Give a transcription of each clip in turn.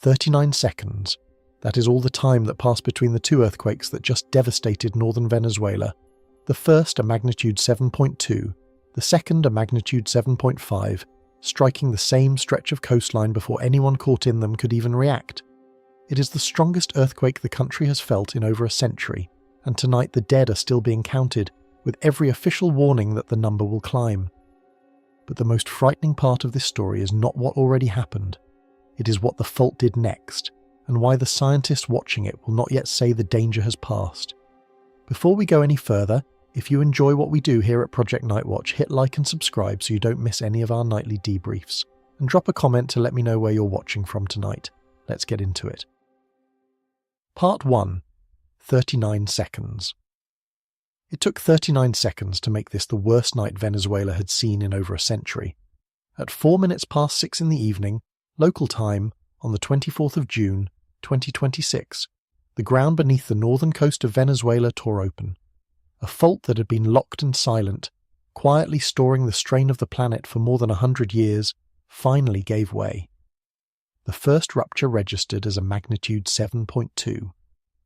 39 seconds. That is all the time that passed between the two earthquakes that just devastated northern Venezuela. The first a magnitude 7.2, the second a magnitude 7.5, striking the same stretch of coastline before anyone caught in them could even react. It is the strongest earthquake the country has felt in over a century, and tonight the dead are still being counted, with every official warning that the number will climb. But the most frightening part of this story is not what already happened. It is what the fault did next, and why the scientists watching it will not yet say the danger has passed. Before we go any further, if you enjoy what we do here at Project Nightwatch, hit like and subscribe so you don't miss any of our nightly debriefs, and drop a comment to let me know where you're watching from tonight. Let's get into it. Part 1. 39 seconds. It took 39 seconds to make this the worst night Venezuela had seen in over a century. At 4 minutes past 6 in the evening, local time, on the 24th of June, 2026, the ground beneath the northern coast of Venezuela tore open. A fault that had been locked and silent, quietly storing the strain of the planet for more than 100 years, finally gave way. The first rupture registered as a magnitude 7.2.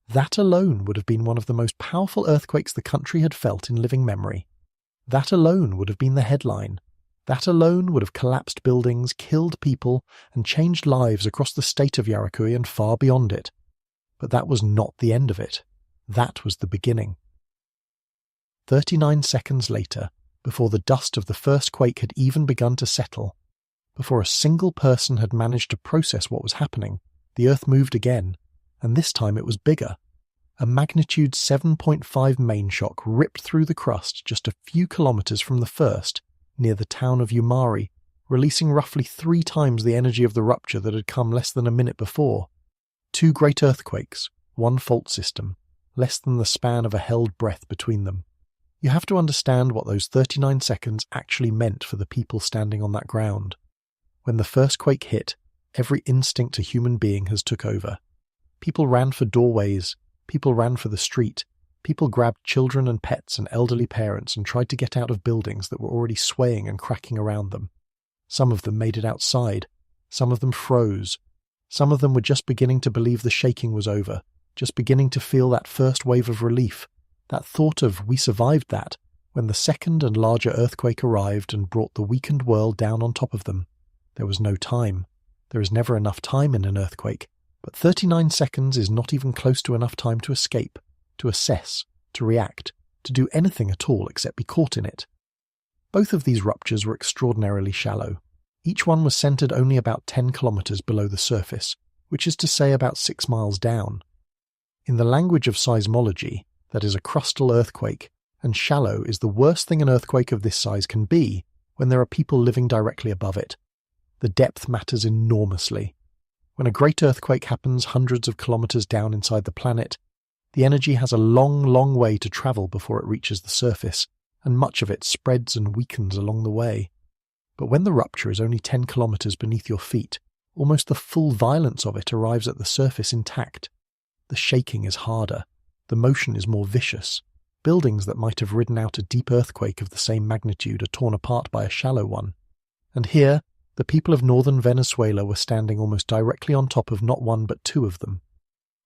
That alone would have been one of the most powerful earthquakes the country had felt in living memory. That alone would have been the headline. That alone would have collapsed buildings, killed people, and changed lives across the state of Yaracuy and far beyond it. But that was not the end of it. That was the beginning. 39 seconds later, before the dust of the first quake had even begun to settle, before a single person had managed to process what was happening, the Earth moved again, and this time it was bigger. A magnitude 7.5 main shock ripped through the crust just a few kilometers from the first, near the town of Umari, releasing roughly 3 times the energy of the rupture that had come less than a minute before. 2 great earthquakes, 1 fault system, less than the span of a held breath between them. You have to understand what those 39 seconds actually meant for the people standing on that ground. When the first quake hit, every instinct a human being has took over. People ran for doorways, people ran for the street, people grabbed children and pets and elderly parents and tried to get out of buildings that were already swaying and cracking around them. Some of them made it outside, some of them froze, some of them were just beginning to believe the shaking was over, just beginning to feel that first wave of relief, that thought of "we survived that," when the second and larger earthquake arrived and brought the weakened world down on top of them. There was no time. There is never enough time in an earthquake, but 39 seconds is not even close to enough time to escape, to assess, to react, to do anything at all except be caught in it. Both of these ruptures were extraordinarily shallow. Each one was centered only about 10 kilometers below the surface, which is to say about 6 miles down. In the language of seismology, that is a crustal earthquake, and shallow is the worst thing an earthquake of this size can be when there are people living directly above it. The depth matters enormously. When a great earthquake happens hundreds of kilometers down inside the planet, the energy has a long, long way to travel before it reaches the surface, and much of it spreads and weakens along the way. But when the rupture is only 10 kilometers beneath your feet, almost the full violence of it arrives at the surface intact. The shaking is harder. The motion is more vicious. Buildings that might have ridden out a deep earthquake of the same magnitude are torn apart by a shallow one. And here, the people of northern Venezuela were standing almost directly on top of not one but 2 of them.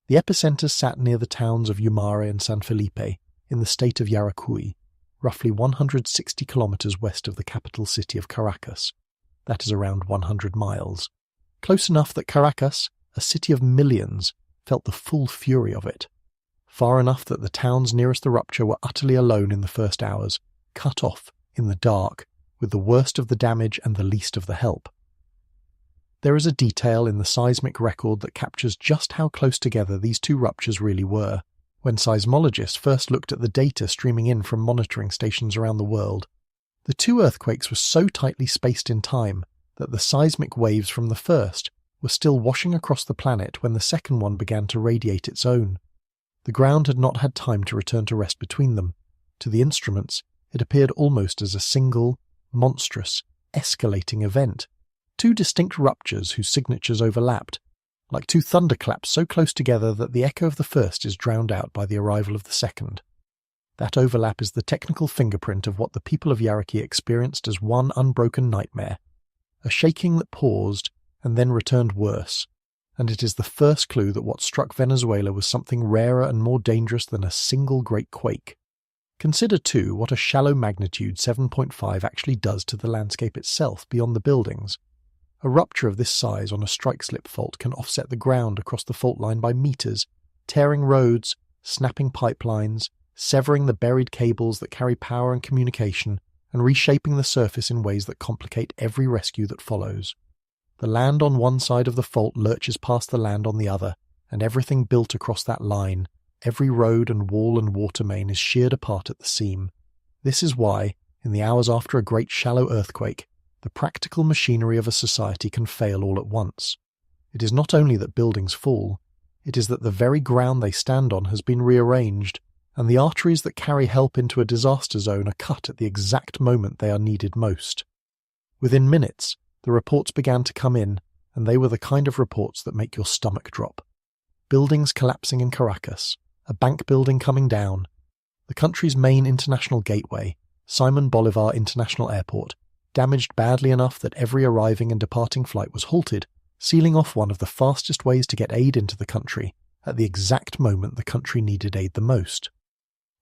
The epicenters sat near the towns of Umare and San Felipe, in the state of Yaracuy, roughly 160 kilometers west of the capital city of Caracas. That is around 100 miles. Close enough that Caracas, a city of millions, felt the full fury of it. Far enough that the towns nearest the rupture were utterly alone in the first hours, cut off, in the dark, with the worst of the damage and the least of the help. There is a detail in the seismic record that captures just how close together these 2 ruptures really were. When seismologists first looked at the data streaming in from monitoring stations around the world, the 2 earthquakes were so tightly spaced in time that the seismic waves from the first were still washing across the planet when the second one began to radiate its own. The ground had not had time to return to rest between them. To the instruments, it appeared almost as a single, monstrous, escalating event. 2 distinct ruptures whose signatures overlapped, like 2 thunderclaps so close together that the echo of the first is drowned out by the arrival of the second. That overlap is the technical fingerprint of what the people of Yaracuy experienced as one unbroken nightmare, a shaking that paused and then returned worse, and it is the first clue that what struck Venezuela was something rarer and more dangerous than a single great quake. Consider, too, what a shallow magnitude 7.5 actually does to the landscape itself beyond the buildings. A rupture of this size on a strike-slip fault can offset the ground across the fault line by meters, tearing roads, snapping pipelines, severing the buried cables that carry power and communication, and reshaping the surface in ways that complicate every rescue that follows. The land on one side of the fault lurches past the land on the other, and everything built across that line, every road and wall and water main is sheared apart at the seam. This is why, in the hours after a great shallow earthquake, the practical machinery of a society can fail all at once. It is not only that buildings fall, it is that the very ground they stand on has been rearranged, and the arteries that carry help into a disaster zone are cut at the exact moment they are needed most. Within minutes, the reports began to come in, and they were the kind of reports that make your stomach drop. Buildings collapsing in Caracas, a bank building coming down, the country's main international gateway, Simon Bolivar International Airport, damaged badly enough that every arriving and departing flight was halted, sealing off one of the fastest ways to get aid into the country at the exact moment the country needed aid the most.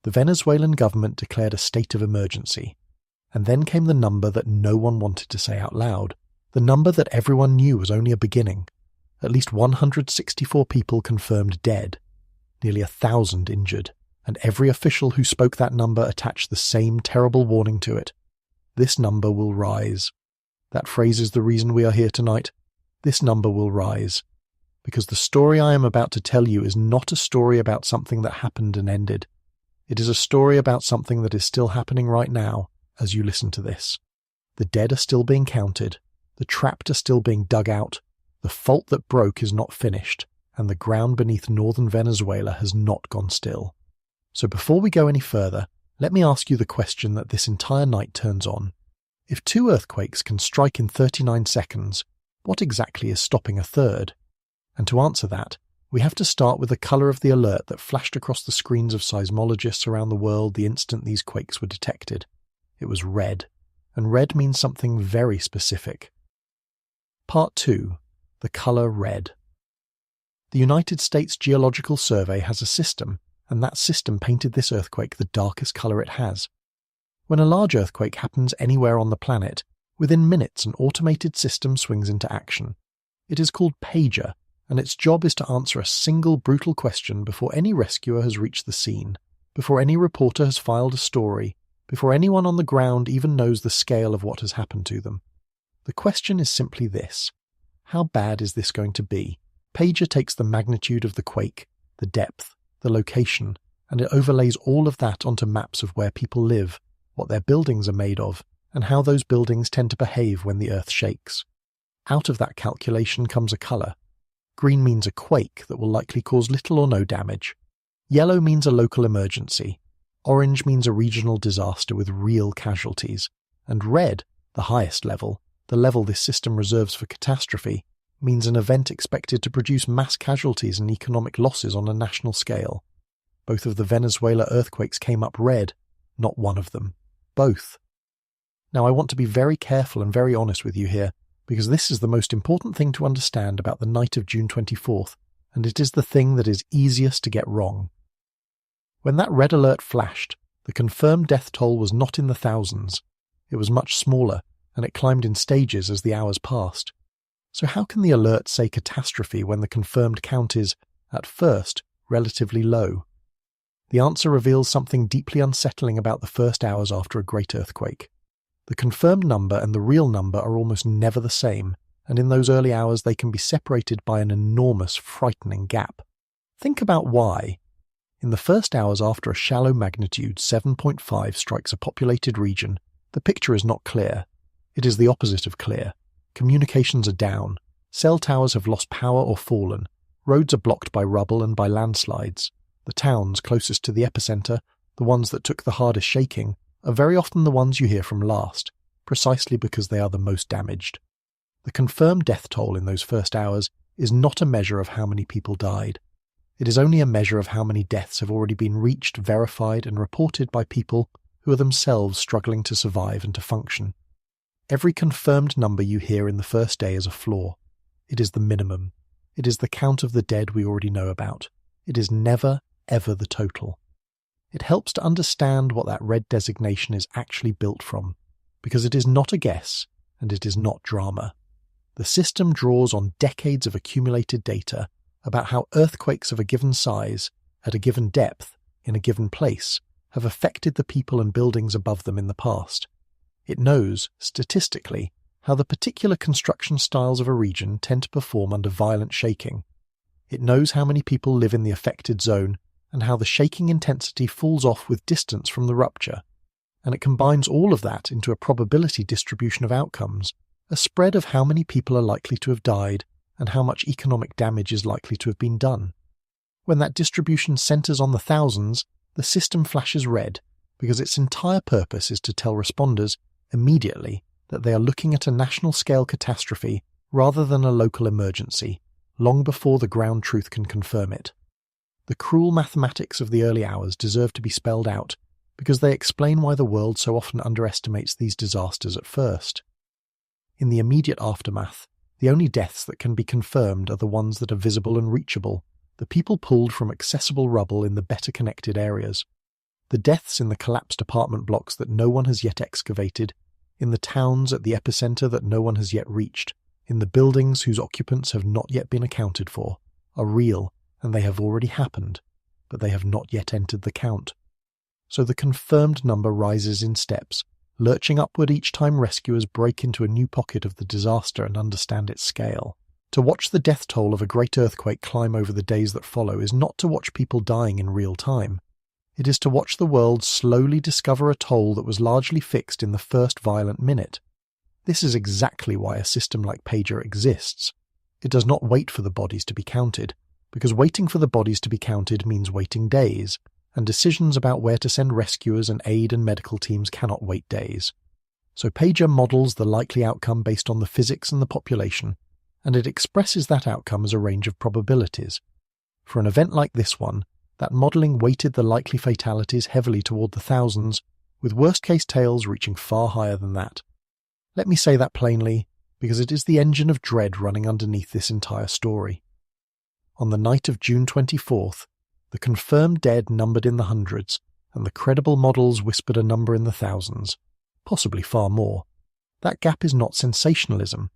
The Venezuelan government declared a state of emergency, and then came the number that no one wanted to say out loud, the number that everyone knew was only a beginning. At least 164 people confirmed dead, nearly 1,000 injured, and every official who spoke that number attached the same terrible warning to it. This number will rise. That phrase is the reason we are here tonight. This number will rise. Because the story I am about to tell you is not a story about something that happened and ended. It is a story about something that is still happening right now as you listen to this. The dead are still being counted. The trapped are still being dug out. The fault that broke is not finished, and the ground beneath northern Venezuela has not gone still. So before we go any further, let me ask you the question that this entire night turns on. If 2 earthquakes can strike in 39 seconds, what exactly is stopping a third? And to answer that, we have to start with the colour of the alert that flashed across the screens of seismologists around the world the instant these quakes were detected. It was red, and red means something very specific. Part 2. The colour red. The United States Geological Survey has a system, and that system painted this earthquake the darkest colour it has. When a large earthquake happens anywhere on the planet, within minutes an automated system swings into action. It is called Pager, and its job is to answer a single brutal question before any rescuer has reached the scene, before any reporter has filed a story, before anyone on the ground even knows the scale of what has happened to them. The question is simply this: how bad is this going to be? Pager takes the magnitude of the quake, the depth, the location, and it overlays all of that onto maps of where people live, what their buildings are made of, and how those buildings tend to behave when the earth shakes. Out of that calculation comes a colour. Green means a quake that will likely cause little or no damage. Yellow means a local emergency. Orange means a regional disaster with real casualties. And red, the highest level, the level this system reserves for catastrophe, means an event expected to produce mass casualties and economic losses on a national scale. Both of the Venezuela earthquakes came up red, not one of them. Both. Now I want to be very careful and very honest with you here, because this is the most important thing to understand about the night of June 24th, and it is the thing that is easiest to get wrong. When that red alert flashed, the confirmed death toll was not in the thousands. It was much smaller, and it climbed in stages as the hours passed. So how can the alert say catastrophe when the confirmed count is, at first, relatively low? The answer reveals something deeply unsettling about the first hours after a great earthquake. The confirmed number and the real number are almost never the same, and in those early hours they can be separated by an enormous, frightening gap. Think about why. In the first hours after a shallow magnitude 7.5 strikes a populated region, the picture is not clear. It is the opposite of clear. Communications are down. Cell towers have lost power or fallen. Roads are blocked by rubble and by landslides. The towns closest to the epicenter, the ones that took the hardest shaking, are very often the ones you hear from last, precisely because they are the most damaged. The confirmed death toll in those first hours is not a measure of how many people died. It is only a measure of how many deaths have already been reached, verified, and reported by people who are themselves struggling to survive and to function. Every confirmed number you hear in the first day is a flaw. It is the minimum. It is the count of the dead we already know about. It is never, ever the total. It helps to understand what that red designation is actually built from, because it is not a guess and it is not drama. The system draws on decades of accumulated data about how earthquakes of a given size, at a given depth, in a given place, have affected the people and buildings above them in the past. It knows, statistically, how the particular construction styles of a region tend to perform under violent shaking. It knows how many people live in the affected zone and how the shaking intensity falls off with distance from the rupture. And it combines all of that into a probability distribution of outcomes, a spread of how many people are likely to have died and how much economic damage is likely to have been done. When that distribution centers on the thousands, the system flashes red because its entire purpose is to tell responders immediately that they are looking at a national-scale catastrophe rather than a local emergency, long before the ground truth can confirm it. The cruel mathematics of the early hours deserve to be spelled out because they explain why the world so often underestimates these disasters at first. In the immediate aftermath, the only deaths that can be confirmed are the ones that are visible and reachable, the people pulled from accessible rubble in the better connected areas. The deaths in the collapsed apartment blocks that no one has yet excavated, in the towns at the epicenter that no one has yet reached, in the buildings whose occupants have not yet been accounted for, are real and they have already happened, but they have not yet entered the count. So the confirmed number rises in steps, lurching upward each time rescuers break into a new pocket of the disaster and understand its scale. To watch the death toll of a great earthquake climb over the days that follow is not to watch people dying in real time. It is to watch the world slowly discover a toll that was largely fixed in the first violent minute. This is exactly why a system like Pager exists. It does not wait for the bodies to be counted, because waiting for the bodies to be counted means waiting days, and decisions about where to send rescuers and aid and medical teams cannot wait days. So Pager models the likely outcome based on the physics and the population, and it expresses that outcome as a range of probabilities. For an event like this one, that modelling weighted the likely fatalities heavily toward the thousands, with worst-case tails reaching far higher than that. Let me say that plainly, because it is the engine of dread running underneath this entire story. On the night of June 24th, the confirmed dead numbered in the hundreds, and the credible models whispered a number in the thousands, possibly far more. That gap is not sensationalism.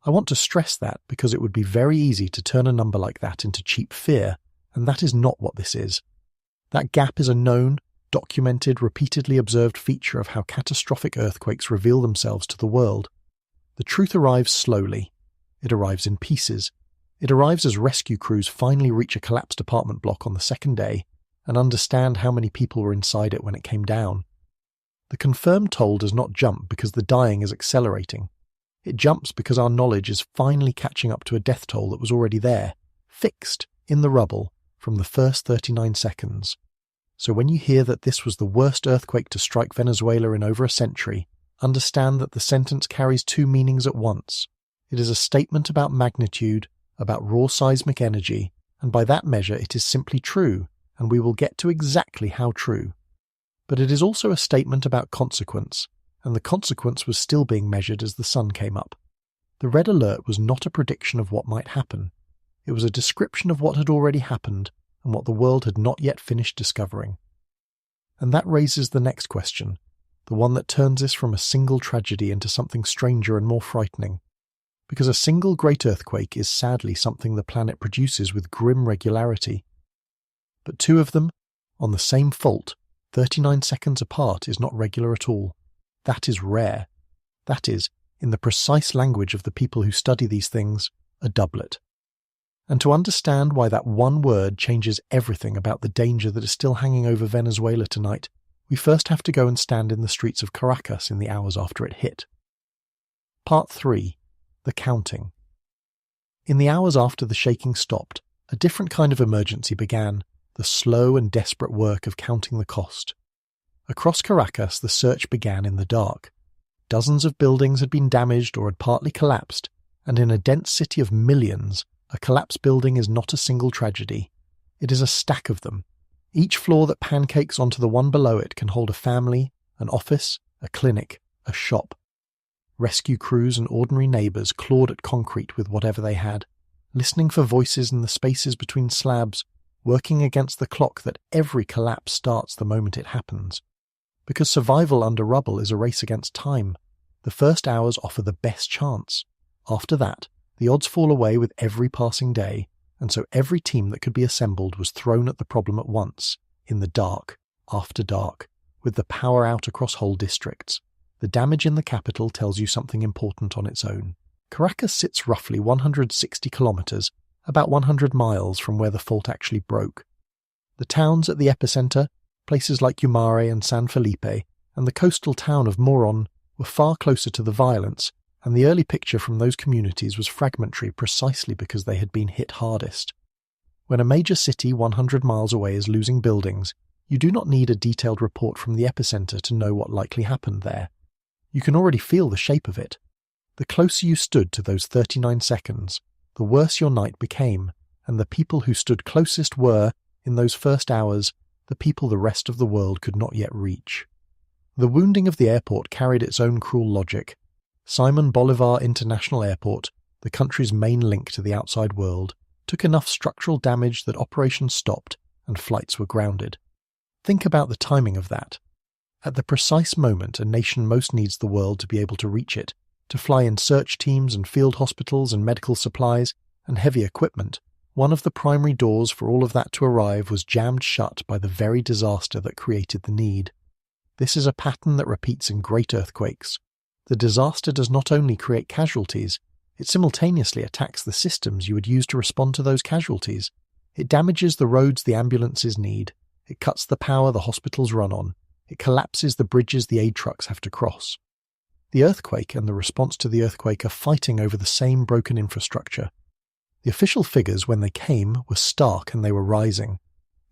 I want to stress that because it would be very easy to turn a number like that into cheap fear, and that is not what this is. That gap is a known, documented, repeatedly observed feature of how catastrophic earthquakes reveal themselves to the world. The truth arrives slowly. It arrives in pieces. It arrives as rescue crews finally reach a collapsed apartment block on the second day and understand how many people were inside it when it came down. The confirmed toll does not jump because the dying is accelerating. It jumps because our knowledge is finally catching up to a death toll that was already there, fixed, in the rubble, from the first 39 seconds. So when you hear that this was the worst earthquake to strike Venezuela in over a century, understand that the sentence carries two meanings at once. It is a statement about magnitude, about raw seismic energy, and by that measure it is simply true, and we will get to exactly how true. But it is also a statement about consequence, and the consequence was still being measured as the sun came up. The red alert was not a prediction of what might happen. It was a description of what had already happened and what the world had not yet finished discovering. And that raises the next question, the one that turns this from a single tragedy into something stranger and more frightening. Because a single great earthquake is sadly something the planet produces with grim regularity. But two of them, on the same fault, 39 seconds apart, is not regular at all. That is rare. That is, in the precise language of the people who study these things, a doublet. And to understand why that one word changes everything about the danger that is still hanging over Venezuela tonight, we first have to go and stand in the streets of Caracas in the hours after it hit. Part 3. The counting. In the hours after the shaking stopped, a different kind of emergency began, the slow and desperate work of counting the cost. Across Caracas, the search began in the dark. Dozens of buildings had been damaged or had partly collapsed, and in a dense city of millions, a collapsed building is not a single tragedy. It is a stack of them. Each floor that pancakes onto the one below it can hold a family, an office, a clinic, a shop. Rescue crews and ordinary neighbours clawed at concrete with whatever they had, listening for voices in the spaces between slabs, working against the clock that every collapse starts the moment it happens. Because survival under rubble is a race against time, the first hours offer the best chance. After that, the odds fall away with every passing day, and so every team that could be assembled was thrown at the problem at once, in the dark, after dark, with the power out across whole districts. The damage in the capital tells you something important on its own. Caracas sits roughly 160 kilometers, about 100 miles from where the fault actually broke. The towns at the epicenter, places like Yumare and San Felipe, and the coastal town of Moron were far closer to the violence, and the early picture from those communities was fragmentary precisely because they had been hit hardest. When a major city 100 miles away is losing buildings, you do not need a detailed report from the epicenter to know what likely happened there. You can already feel the shape of it. The closer you stood to those 39 seconds, the worse your night became, and the people who stood closest were, in those first hours, the people the rest of the world could not yet reach. The wounding of the airport carried its own cruel logic. Simon Bolivar International Airport, the country's main link to the outside world, took enough structural damage that operations stopped and flights were grounded. Think about the timing of that. At the precise moment a nation most needs the world to be able to reach it, to fly in search teams and field hospitals and medical supplies and heavy equipment, one of the primary doors for all of that to arrive was jammed shut by the very disaster that created the need. This is a pattern that repeats in great earthquakes. The disaster does not only create casualties, it simultaneously attacks the systems you would use to respond to those casualties. It damages the roads the ambulances need. It cuts the power the hospitals run on. It collapses the bridges the aid trucks have to cross. The earthquake and the response to the earthquake are fighting over the same broken infrastructure. The official figures, when they came, were stark and they were rising.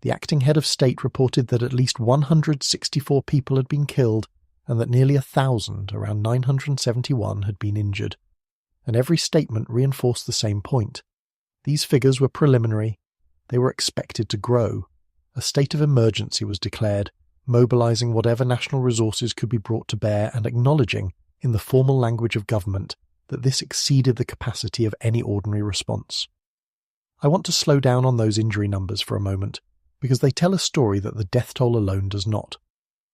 The acting head of state reported that at least 164 people had been killed and that nearly 1,000, around 971, had been injured. And every statement reinforced the same point. These figures were preliminary. They were expected to grow. A state of emergency was declared, mobilizing whatever national resources could be brought to bear and acknowledging, in the formal language of government, that this exceeded the capacity of any ordinary response. I want to slow down on those injury numbers for a moment, because they tell a story that the death toll alone does not.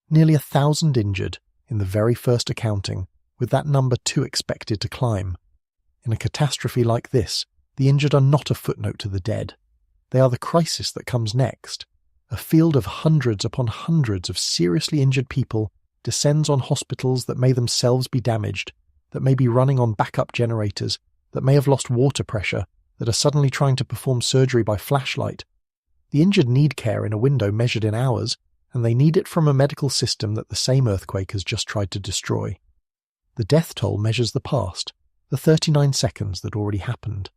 Nearly 1,000 injured, in the very first accounting, with that number too expected to climb. In a catastrophe like this, the injured are not a footnote to the dead. They are the crisis that comes next. A field of hundreds upon hundreds of seriously injured people descends on hospitals that may themselves be damaged, that may be running on backup generators, that may have lost water pressure, that are suddenly trying to perform surgery by flashlight. The injured need care in a window measured in hours, and they need it from a medical system that the same earthquake has just tried to destroy. The death toll measures the past, the 39 seconds that already happened.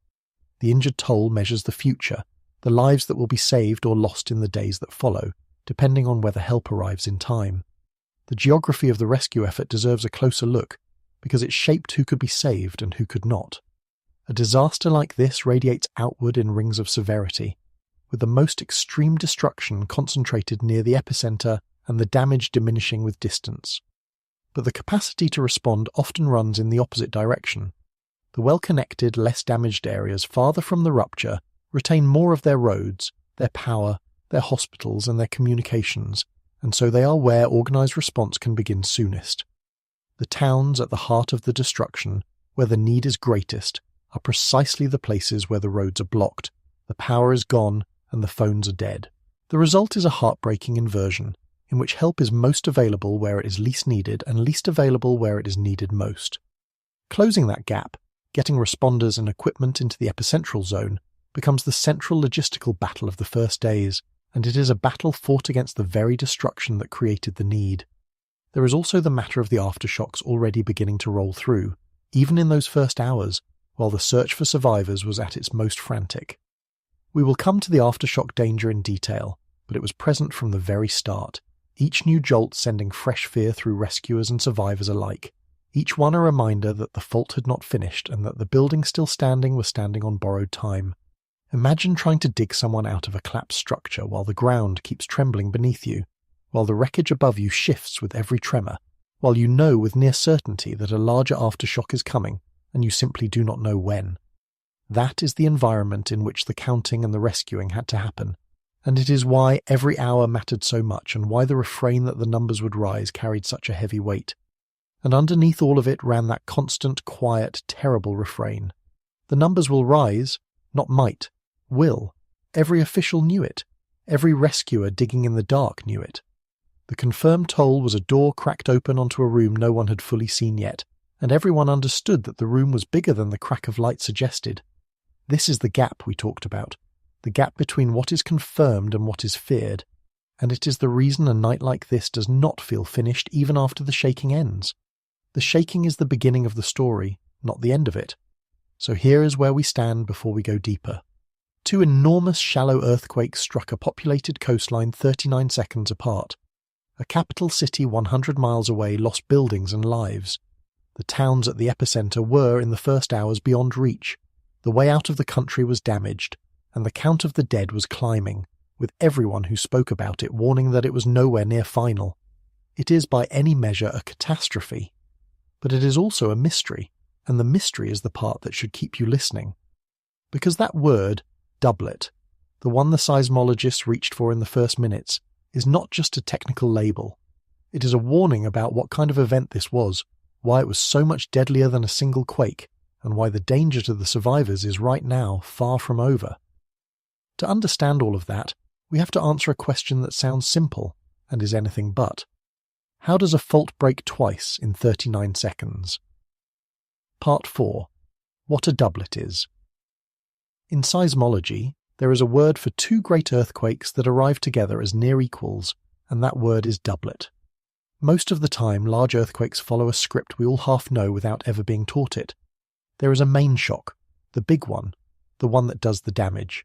The injured toll measures the future, the lives that will be saved or lost in the days that follow, depending on whether help arrives in time. The geography of the rescue effort deserves a closer look, because it shaped who could be saved and who could not. A disaster like this radiates outward in rings of severity, with the most extreme destruction concentrated near the epicenter and the damage diminishing with distance. But the capacity to respond often runs in the opposite direction. The well-connected, less damaged areas farther from the rupture retain more of their roads, their power, their hospitals and their communications, and so they are where organised response can begin soonest. The towns at the heart of the destruction, where the need is greatest, are precisely the places where the roads are blocked, the power is gone, and the phones are dead. The result is a heartbreaking inversion, in which help is most available where it is least needed and least available where it is needed most. Closing that gap, getting responders and equipment into the epicentral zone, becomes the central logistical battle of the first days, and it is a battle fought against the very destruction that created the need. There is also the matter of the aftershocks already beginning to roll through, even in those first hours, while the search for survivors was at its most frantic. We will come to the aftershock danger in detail, but it was present from the very start, each new jolt sending fresh fear through rescuers and survivors alike, each one a reminder that the fault had not finished and that the building still standing was standing on borrowed time. Imagine trying to dig someone out of a collapsed structure while the ground keeps trembling beneath you, while the wreckage above you shifts with every tremor, while you know with near certainty that a larger aftershock is coming, and you simply do not know when. That is the environment in which the counting and the rescuing had to happen, and it is why every hour mattered so much and why the refrain that the numbers would rise carried such a heavy weight. And underneath all of it ran that constant, quiet, terrible refrain. The numbers will rise, not might, will. Every official knew it. Every rescuer digging in the dark knew it. The confirmed toll was a door cracked open onto a room no one had fully seen yet, and everyone understood that the room was bigger than the crack of light suggested. This is the gap we talked about, the gap between what is confirmed and what is feared, and it is the reason a night like this does not feel finished even after the shaking ends. The shaking is the beginning of the story, not the end of it. So here is where we stand before we go deeper. 2 enormous shallow earthquakes struck a populated coastline 39 seconds apart. A capital city 100 miles away lost buildings and lives. The towns at the epicenter were, in the first hours, beyond reach. The way out of the country was damaged, and the count of the dead was climbing, with everyone who spoke about it warning that it was nowhere near final. It is by any measure a catastrophe. But it is also a mystery, and the mystery is the part that should keep you listening. Because that word, doublet, the one the seismologists reached for in the first minutes, is not just a technical label. It is a warning about what kind of event this was, why it was so much deadlier than a single quake, and why the danger to the survivors is right now far from over. To understand all of that, we have to answer a question that sounds simple, and is anything but. How does a fault break twice in 39 seconds? Part 4. What a doublet is. In seismology, there is a word for 2 great earthquakes that arrive together as near equals, and that word is doublet. Most of the time, large earthquakes follow a script we all half know without ever being taught it. There is a main shock, the big one, the one that does the damage.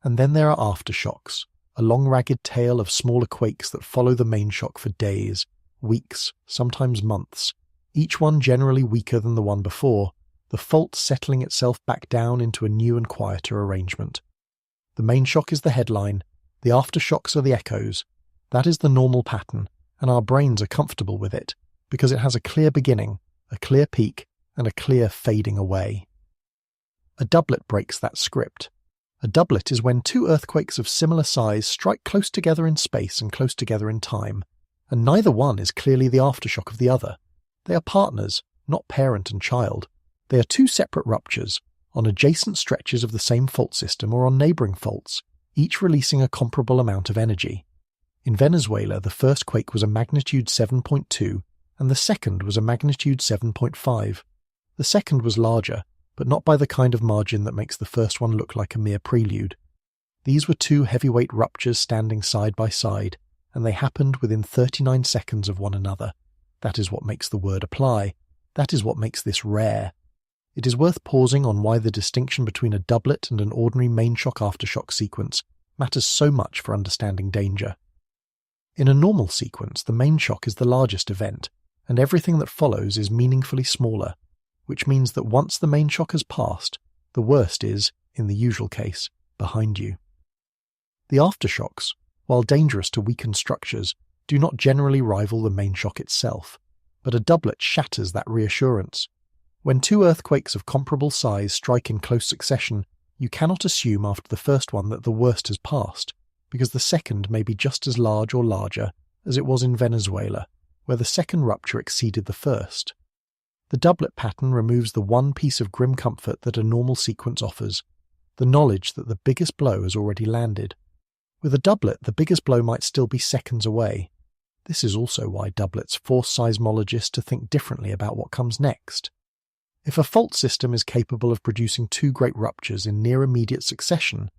And then there are aftershocks, a long ragged tail of smaller quakes that follow the main shock for days, weeks, sometimes months, each one generally weaker than the one before, the fault settling itself back down into a new and quieter arrangement. The main shock is the headline, the aftershocks are the echoes. That is the normal pattern, and our brains are comfortable with it, because it has a clear beginning, a clear peak, and a clear fading away. A doublet breaks that script. A doublet is when 2 earthquakes of similar size strike close together in space and close together in time, and neither one is clearly the aftershock of the other. They are partners, not parent and child. They are 2 separate ruptures, on adjacent stretches of the same fault system or on neighbouring faults, each releasing a comparable amount of energy. In Venezuela, the first quake was a magnitude 7.2, and the second was a magnitude 7.5. The second was larger, but not by the kind of margin that makes the first one look like a mere prelude. These were 2 heavyweight ruptures standing side by side, and they happened within 39 seconds of one another. That is what makes the word apply. That is what makes this rare. It is worth pausing on why the distinction between a doublet and an ordinary main shock aftershock sequence matters so much for understanding danger. In a normal sequence, the main shock is the largest event, and everything that follows is meaningfully smaller, which means that once the main shock has passed, the worst is, in the usual case, behind you. The aftershocks, while dangerous to weakened structures, do not generally rival the main shock itself, but a doublet shatters that reassurance. When 2 earthquakes of comparable size strike in close succession, you cannot assume after the first one that the worst has passed, because the second may be just as large or larger as it was in Venezuela, where the second rupture exceeded the first. The doublet pattern removes the one piece of grim comfort that a normal sequence offers, the knowledge that the biggest blow has already landed. With a doublet, the biggest blow might still be seconds away. This is also why doublets force seismologists to think differently about what comes next. If a fault system is capable of producing 2 great ruptures in near immediate succession,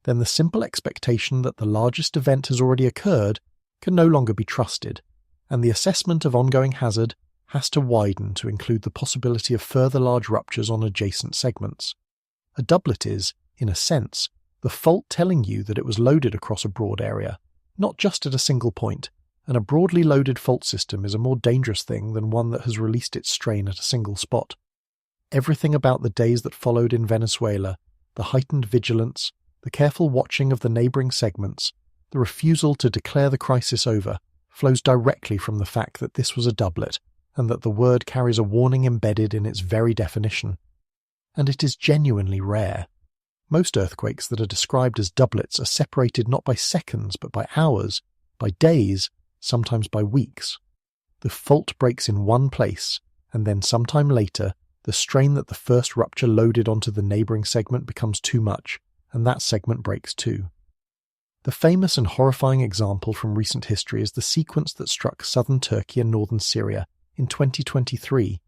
then the simple expectation that the largest event has already occurred can no longer be trusted, and the assessment of ongoing hazard has to widen to include the possibility of further large ruptures on adjacent segments. A doublet is, in a sense, the fault telling you that it was loaded across a broad area, not just at a single point, and a broadly loaded fault system is a more dangerous thing than one that has released its strain at a single spot. Everything about the days that followed in Venezuela, the heightened vigilance, the careful watching of the neighbouring segments, the refusal to declare the crisis over, flows directly from the fact that this was a doublet, and that the word carries a warning embedded in its very definition. and it is genuinely rare. Most earthquakes that are described as doublets are separated not by seconds but by hours, by days, sometimes by weeks. The fault breaks in one place, and then sometime later, the strain that the first rupture loaded onto the neighbouring segment becomes too much, and that segment breaks too. The famous and horrifying example from recent history is the sequence that struck southern Turkey and northern Syria in 2023,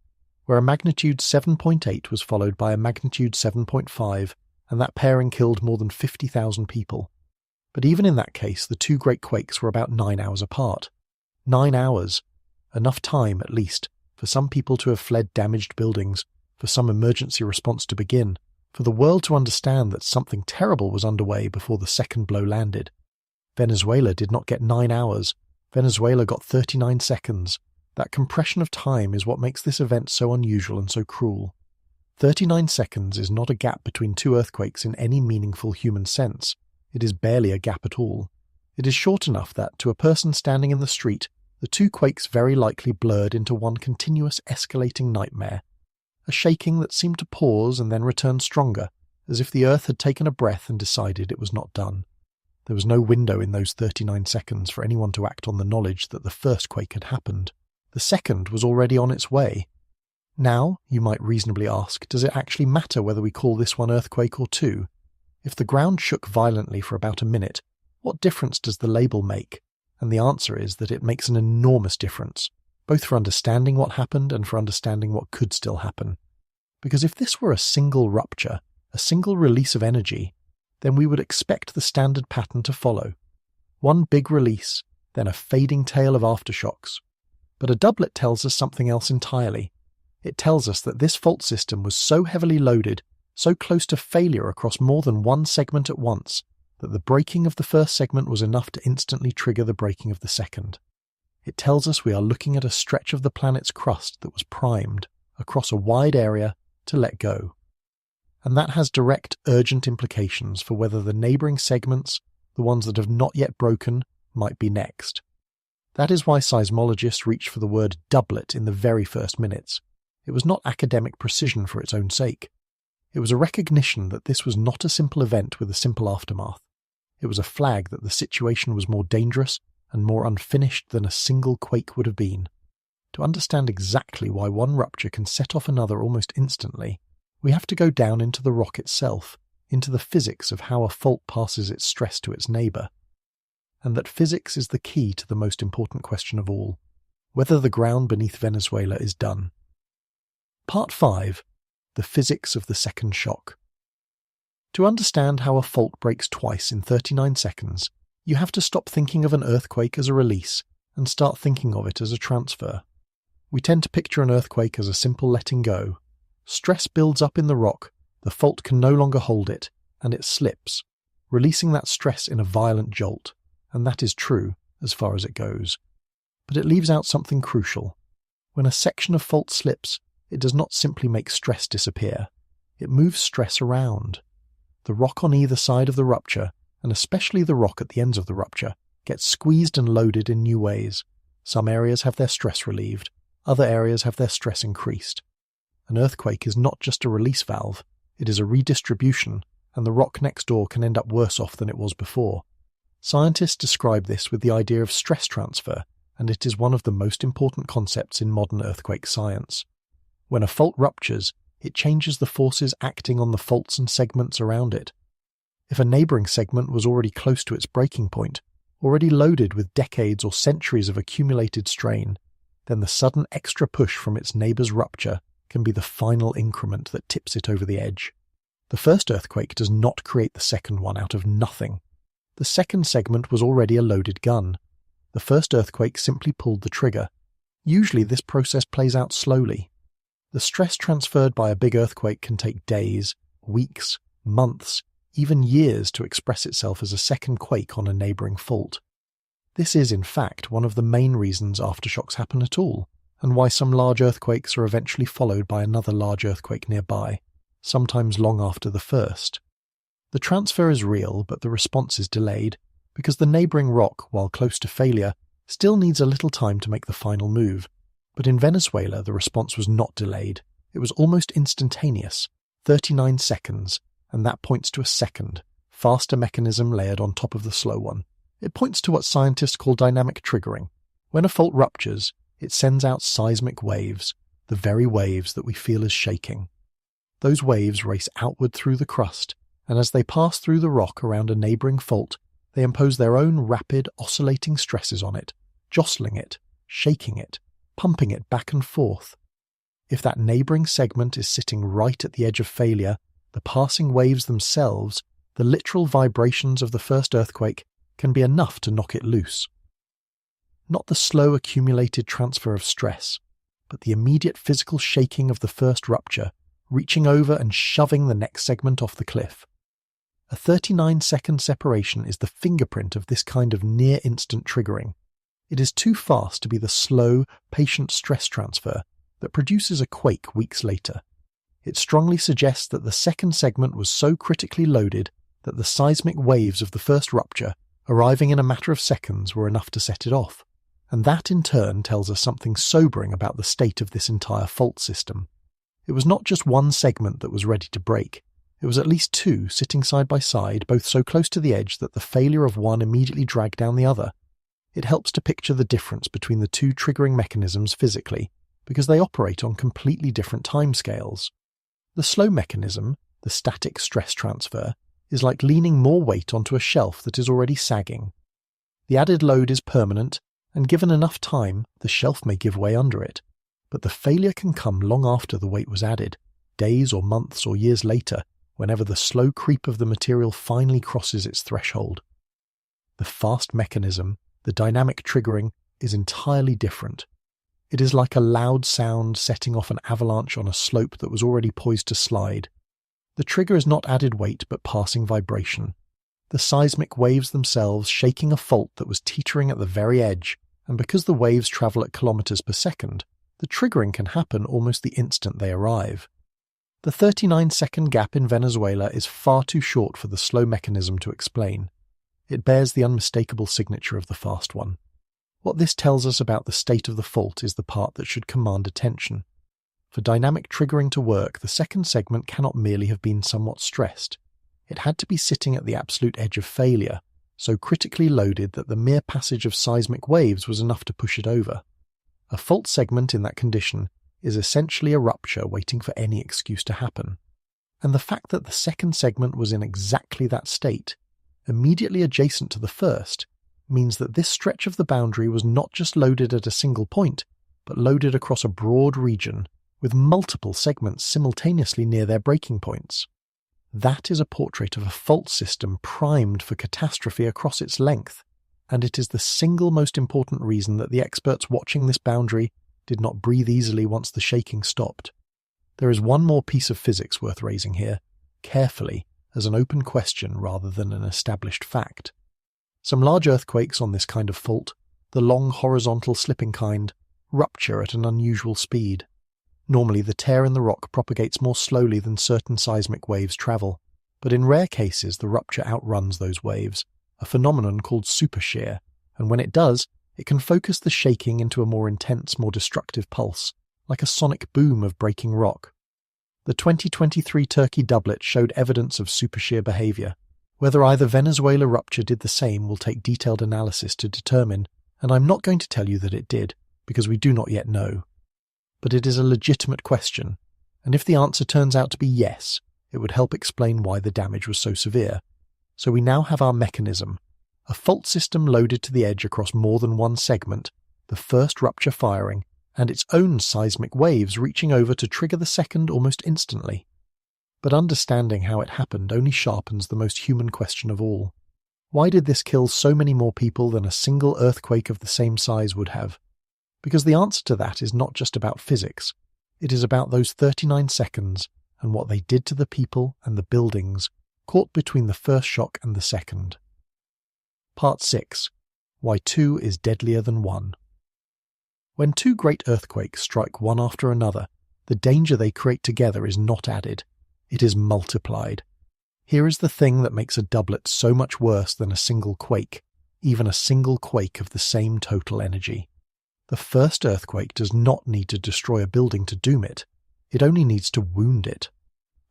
where a magnitude 7.8 was followed by a magnitude 7.5, and that pairing killed more than 50,000 people. But even in that case, the two great quakes were about 9 hours apart. 9 hours. Enough time, at least, for some people to have fled damaged buildings, for some emergency response to begin, for the world to understand that something terrible was underway before the second blow landed. Venezuela did not get 9 hours. Venezuela got 39 seconds. That compression of time is what makes this event so unusual and so cruel. 39 seconds is not a gap between two earthquakes in any meaningful human sense. It is barely a gap at all. It is short enough that, to a person standing in the street, the two quakes very likely blurred into one continuous escalating nightmare. A shaking that seemed to pause and then return stronger, as if the earth had taken a breath and decided it was not done. There was no window in those 39 seconds for anyone to act on the knowledge that the first quake had happened. The second was already on its way. Now, you might reasonably ask, does it actually matter whether we call this one earthquake or two? If the ground shook violently for about a minute, what difference does the label make? And the answer is that it makes an enormous difference, both for understanding what happened and for understanding what could still happen. Because if this were a single rupture, a single release of energy, then we would expect the standard pattern to follow. One big release, then a fading tail of aftershocks. But a doublet tells us something else entirely. It tells us that this fault system was so heavily loaded, so close to failure across more than one segment at once, that the breaking of the first segment was enough to instantly trigger the breaking of the second. It tells us we are looking at a stretch of the planet's crust that was primed, across a wide area, to let go. And that has direct, urgent implications for whether the neighbouring segments, the ones that have not yet broken, might be next. That is why seismologists reached for the word doublet in the very first minutes. It was not academic precision for its own sake. It was a recognition that this was not a simple event with a simple aftermath. It was a flag that the situation was more dangerous and more unfinished than a single quake would have been. To understand exactly why one rupture can set off another almost instantly, we have to go down into the rock itself, into the physics of how a fault passes its stress to its neighbour. And that physics is the key to the most important question of all, whether the ground beneath Venezuela is done. Part 5. The Physics of the Second Shock. To understand how a fault breaks twice in 39 seconds, you have to stop thinking of an earthquake as a release and start thinking of it as a transfer. We tend to picture an earthquake as a simple letting go. Stress builds up in the rock, the fault can no longer hold it, and it slips, releasing that stress in a violent jolt, and that is true as far as it goes. But it leaves out something crucial. When a section of fault slips, it does not simply make stress disappear. It moves stress around. The rock on either side of the rupture, and especially the rock at the ends of the rupture, gets squeezed and loaded in new ways. Some areas have their stress relieved, other areas have their stress increased. An earthquake is not just a release valve, it is a redistribution, and the rock next door can end up worse off than it was before. Scientists describe this with the idea of stress transfer, and it is one of the most important concepts in modern earthquake science. When a fault ruptures, it changes the forces acting on the faults and segments around it. If a neighbouring segment was already close to its breaking point, already loaded with decades or centuries of accumulated strain, then the sudden extra push from its neighbour's rupture can be the final increment that tips it over the edge. The first earthquake does not create the second one out of nothing. The second segment was already a loaded gun. The first earthquake simply pulled the trigger. Usually this process plays out slowly. The stress transferred by a big earthquake can take days, weeks, months, even years to express itself as a second quake on a neighbouring fault. This is, in fact, one of the main reasons aftershocks happen at all, and why some large earthquakes are eventually followed by another large earthquake nearby, sometimes long after the first. The transfer is real, but the response is delayed, because the neighbouring rock, while close to failure, still needs a little time to make the final move. But in Venezuela, the response was not delayed. It was almost instantaneous. 39 seconds, and that points to a second, faster mechanism layered on top of the slow one. It points to what scientists call dynamic triggering. When a fault ruptures, it sends out seismic waves, the very waves that we feel as shaking. Those waves race outward through the crust, and as they pass through the rock around a neighbouring fault, they impose their own rapid, oscillating stresses on it, jostling it, shaking it, pumping it back and forth. If that neighbouring segment is sitting right at the edge of failure, the passing waves themselves, the literal vibrations of the first earthquake, can be enough to knock it loose. Not the slow accumulated transfer of stress, but the immediate physical shaking of the first rupture, reaching over and shoving the next segment off the cliff. A 39-second separation is the fingerprint of this kind of near-instant triggering. It is too fast to be the slow, patient stress transfer that produces a quake weeks later. It strongly suggests that the second segment was so critically loaded that the seismic waves of the first rupture, arriving in a matter of seconds, were enough to set it off. And that in turn tells us something sobering about the state of this entire fault system. It was not just one segment that was ready to break. It was at least two sitting side by side, both so close to the edge that the failure of one immediately dragged down the other. It helps to picture the difference between the two triggering mechanisms physically, because they operate on completely different timescales. The slow mechanism, the static stress transfer, is like leaning more weight onto a shelf that is already sagging. The added load is permanent, and given enough time, the shelf may give way under it. But the failure can come long after the weight was added, days or months or years later, whenever the slow creep of the material finally crosses its threshold. The fast mechanism, the dynamic triggering, is entirely different. It is like a loud sound setting off an avalanche on a slope that was already poised to slide. The trigger is not added weight but passing vibration. The seismic waves themselves shaking a fault that was teetering at the very edge, and because the waves travel at kilometers per second, the triggering can happen almost the instant they arrive. The 39-second gap in Venezuela is far too short for the slow mechanism to explain. It bears the unmistakable signature of the fast one. What this tells us about the state of the fault is the part that should command attention. For dynamic triggering to work, the second segment cannot merely have been somewhat stressed. It had to be sitting at the absolute edge of failure, so critically loaded that the mere passage of seismic waves was enough to push it over. A fault segment in that condition is essentially a rupture waiting for any excuse to happen. And the fact that the second segment was in exactly that state, immediately adjacent to the first, means that this stretch of the boundary was not just loaded at a single point, but loaded across a broad region, with multiple segments simultaneously near their breaking points. That is a portrait of a fault system primed for catastrophe across its length, and it is the single most important reason that the experts watching this boundary did not breathe easily once the shaking stopped. There is one more piece of physics worth raising here, carefully, as an open question rather than an established fact. Some large earthquakes on this kind of fault, the long horizontal slipping kind, rupture at an unusual speed. Normally the tear in the rock propagates more slowly than certain seismic waves travel, but in rare cases the rupture outruns those waves, a phenomenon called supershear, and when it does, it can focus the shaking into a more intense, more destructive pulse, like a sonic boom of breaking rock. The 2023 Turkey Doublet showed evidence of supershear behavior. Whether either Venezuela rupture did the same will take detailed analysis to determine, and I'm not going to tell you that it did, because we do not yet know. But it is a legitimate question, and if the answer turns out to be yes, it would help explain why the damage was so severe. So we now have our mechanism, a fault system loaded to the edge across more than one segment, the first rupture firing, and its own seismic waves reaching over to trigger the second almost instantly. But understanding how it happened only sharpens the most human question of all. Why did this kill so many more people than a single earthquake of the same size would have? Because the answer to that is not just about physics. It is about those 39 seconds and what they did to the people and the buildings caught between the first shock and the second. Part 6. Why 2 is deadlier than 1. When two great earthquakes strike one after another, the danger they create together is not added. It is multiplied. Here is the thing that makes a doublet so much worse than a single quake, even a single quake of the same total energy. The first earthquake does not need to destroy a building to doom it. It only needs to wound it.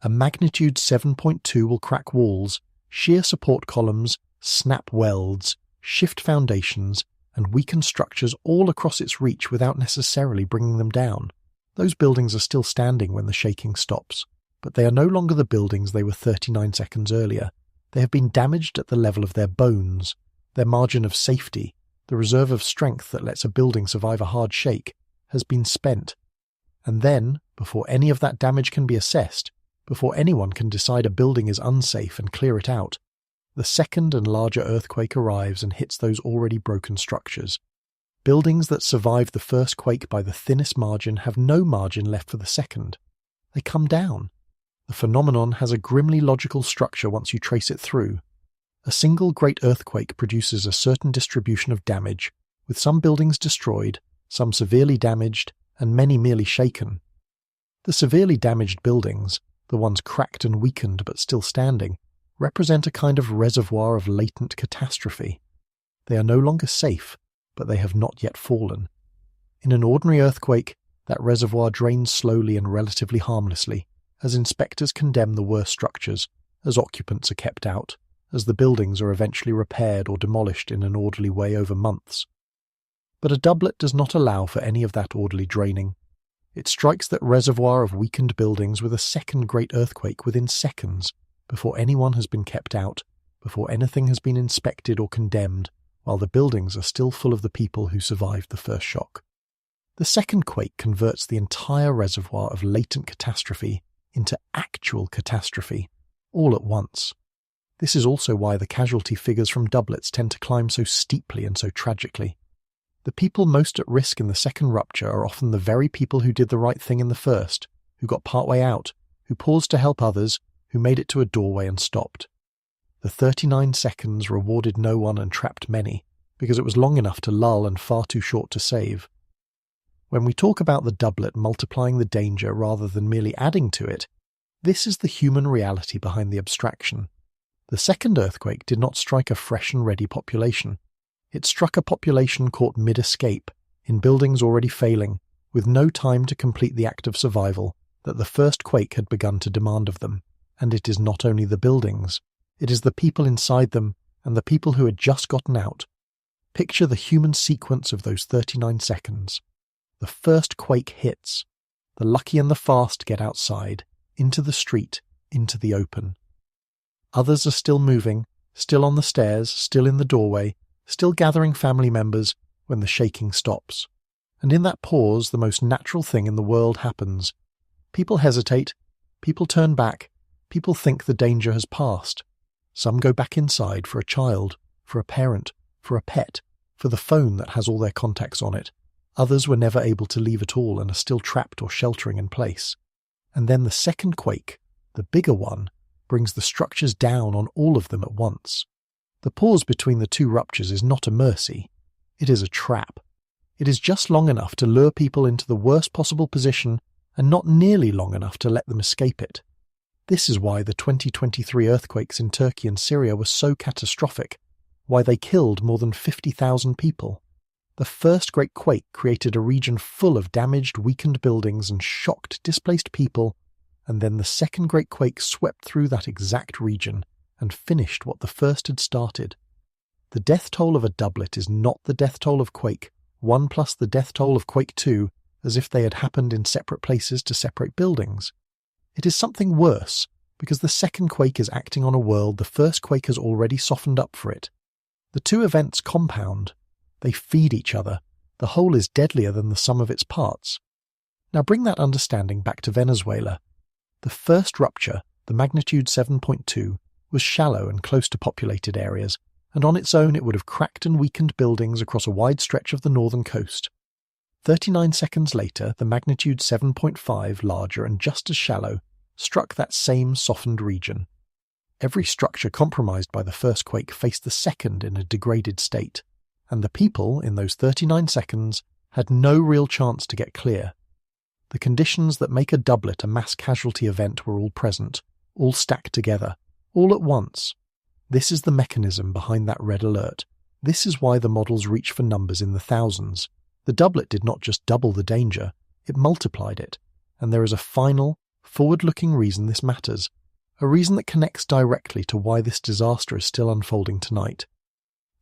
A magnitude 7.2 will crack walls, shear support columns, snap welds, shift foundations, and weaken structures all across its reach without necessarily bringing them down. Those buildings are still standing when the shaking stops, but they are no longer the buildings they were 39 seconds earlier. They have been damaged at the level of their bones, their margin of safety, the reserve of strength that lets a building survive a hard shake, has been spent. And then, before any of that damage can be assessed, before anyone can decide a building is unsafe and clear it out, the second and larger earthquake arrives and hits those already broken structures. Buildings that survived the first quake by the thinnest margin have no margin left for the second. They come down. The phenomenon has a grimly logical structure once you trace it through. A single great earthquake produces a certain distribution of damage, with some buildings destroyed, some severely damaged, and many merely shaken. The severely damaged buildings, the ones cracked and weakened but still standing, represent a kind of reservoir of latent catastrophe. They are no longer safe, but they have not yet fallen. In an ordinary earthquake, that reservoir drains slowly and relatively harmlessly, as inspectors condemn the worst structures, as occupants are kept out, as the buildings are eventually repaired or demolished in an orderly way over months. But a doublet does not allow for any of that orderly draining. It strikes that reservoir of weakened buildings with a second great earthquake within seconds, before anyone has been kept out, before anything has been inspected or condemned, while the buildings are still full of the people who survived the first shock. The second quake converts the entire reservoir of latent catastrophe into actual catastrophe, all at once. This is also why the casualty figures from doublets tend to climb so steeply and so tragically. The people most at risk in the second rupture are often the very people who did the right thing in the first, who got partway out, who paused to help others, who made it to a doorway and stopped. The 39 seconds rewarded no one and trapped many, because it was long enough to lull and far too short to save. When we talk about the doublet multiplying the danger rather than merely adding to it, this is the human reality behind the abstraction. The second earthquake did not strike a fresh and ready population. It struck a population caught mid-escape, in buildings already failing, with no time to complete the act of survival that the first quake had begun to demand of them. And it is not only the buildings, it is the people inside them and the people who had just gotten out. Picture the human sequence of those 39 seconds. The first quake hits. The lucky and the fast get outside, into the street, into the open. Others are still moving, still on the stairs, still in the doorway, still gathering family members when the shaking stops. And in that pause, the most natural thing in the world happens. People hesitate, people turn back, people think the danger has passed. Some go back inside for a child, for a parent, for a pet, for the phone that has all their contacts on it. Others were never able to leave at all and are still trapped or sheltering in place. And then the second quake, the bigger one, brings the structures down on all of them at once. The pause between the two ruptures is not a mercy. It is a trap. It is just long enough to lure people into the worst possible position and not nearly long enough to let them escape it. This is why the 2023 earthquakes in Turkey and Syria were so catastrophic, why they killed more than 50,000 people. The first great quake created a region full of damaged, weakened buildings and shocked, displaced people, and then the second great quake swept through that exact region and finished what the first had started. The death toll of a doublet is not the death toll of Quake 1 plus the death toll of Quake 2, as if they had happened in separate places to separate buildings. It is something worse, because the second quake is acting on a world the first quake has already softened up for it. The two events compound. They feed each other. The whole is deadlier than the sum of its parts. Now bring that understanding back to Venezuela. The first rupture, the magnitude 7.2, was shallow and close to populated areas, and on its own it would have cracked and weakened buildings across a wide stretch of the northern coast. 39 seconds later, the magnitude 7.5, larger and just as shallow, struck that same softened region. Every structure compromised by the first quake faced the second in a degraded state, and the people, in those 39 seconds, had no real chance to get clear. The conditions that make a doublet a mass casualty event were all present, all stacked together, all at once. This is the mechanism behind that red alert. This is why the models reach for numbers in the thousands. The doublet did not just double the danger, it multiplied it, and there is a final, forward-looking reason this matters, a reason that connects directly to why this disaster is still unfolding tonight.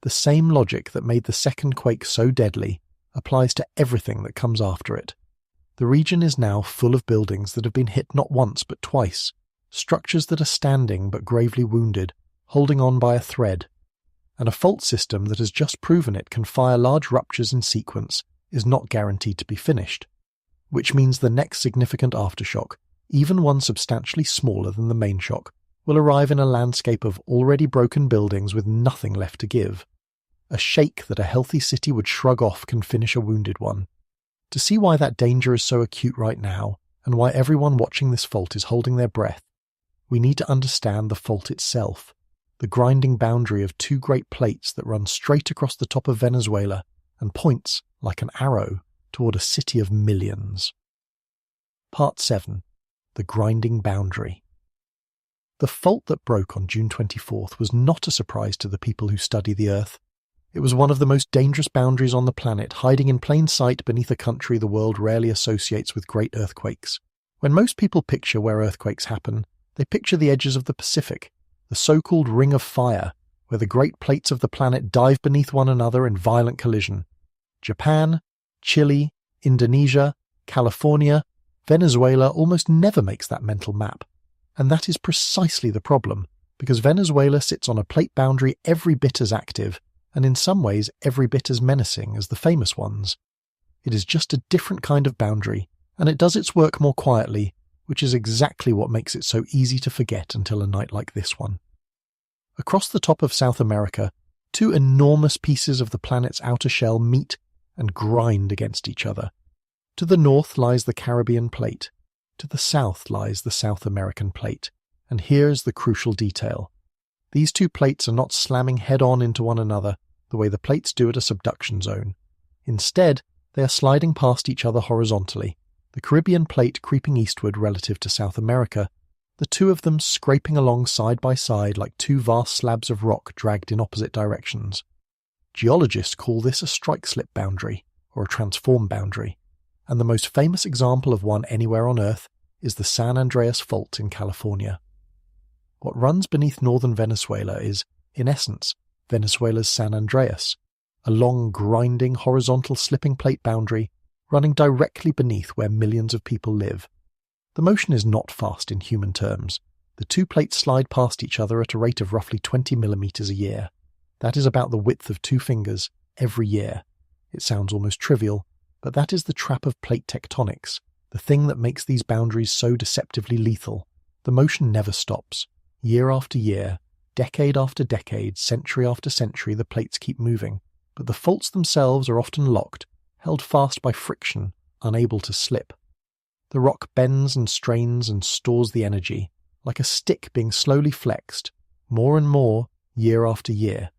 The same logic that made the second quake so deadly applies to everything that comes after it. The region is now full of buildings that have been hit not once but twice, structures that are standing but gravely wounded, holding on by a thread, and a fault system that has just proven it can fire large ruptures in sequence is not guaranteed to be finished, which means the next significant aftershock, even one substantially smaller than the main shock, will arrive in a landscape of already broken buildings with nothing left to give. A shake that a healthy city would shrug off can finish a wounded one. To see why that danger is so acute right now, and why everyone watching this fault is holding their breath, we need to understand the fault itself, the grinding boundary of two great plates that run straight across the top of Venezuela and points, like an arrow, toward a city of millions. Part 7. The Grinding Boundary. The fault that broke on June 24th was not a surprise to the people who study the Earth. It was one of the most dangerous boundaries on the planet, hiding in plain sight beneath a country the world rarely associates with great earthquakes. When most people picture where earthquakes happen, they picture the edges of the Pacific, the so-called Ring of Fire, where the great plates of the planet dive beneath one another in violent collision. Japan, Chile, Indonesia, California, Venezuela almost never makes that mental map. And that is precisely the problem, because Venezuela sits on a plate boundary every bit as active, and in some ways every bit as menacing as the famous ones. It is just a different kind of boundary, and it does its work more quietly, which is exactly what makes it so easy to forget until a night like this one. Across the top of South America, two enormous pieces of the planet's outer shell meet and grind against each other. To the north lies the Caribbean plate. To the south lies the South American plate. And here's the crucial detail. These two plates are not slamming head-on into one another the way the plates do at a subduction zone. Instead, they are sliding past each other horizontally, the Caribbean plate creeping eastward relative to South America, the two of them scraping along side by side like two vast slabs of rock dragged in opposite directions. Geologists call this a strike-slip boundary, or a transform boundary, and the most famous example of one anywhere on Earth is the San Andreas Fault in California. What runs beneath northern Venezuela is, in essence, Venezuela's San Andreas, a long, grinding, horizontal slipping plate boundary running directly beneath where millions of people live. The motion is not fast in human terms. The two plates slide past each other at a rate of roughly 20 millimeters a year. That is about the width of 2 fingers every year. It sounds almost trivial, but that is the trap of plate tectonics, the thing that makes these boundaries so deceptively lethal. The motion never stops. Year after year, decade after decade, century after century, the plates keep moving, but the faults themselves are often locked, held fast by friction, unable to slip. The rock bends and strains and stores the energy, like a stick being slowly flexed, more and more, year after year.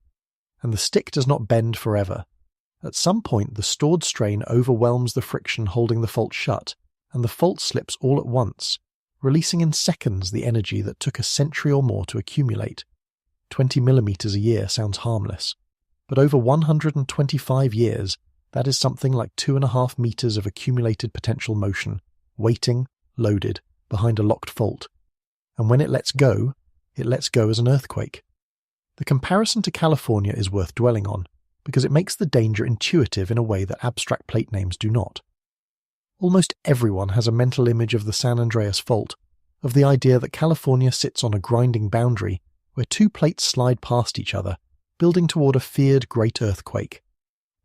And the stick does not bend forever. At some point, the stored strain overwhelms the friction holding the fault shut, and the fault slips all at once, releasing in seconds the energy that took a century or more to accumulate. 20 millimeters a year sounds harmless, but over 125 years, that is something like 2.5 meters of accumulated potential motion, waiting, loaded, behind a locked fault. And when it lets go as an earthquake. The comparison to California is worth dwelling on, because it makes the danger intuitive in a way that abstract plate names do not. Almost everyone has a mental image of the San Andreas Fault, of the idea that California sits on a grinding boundary where two plates slide past each other, building toward a feared great earthquake.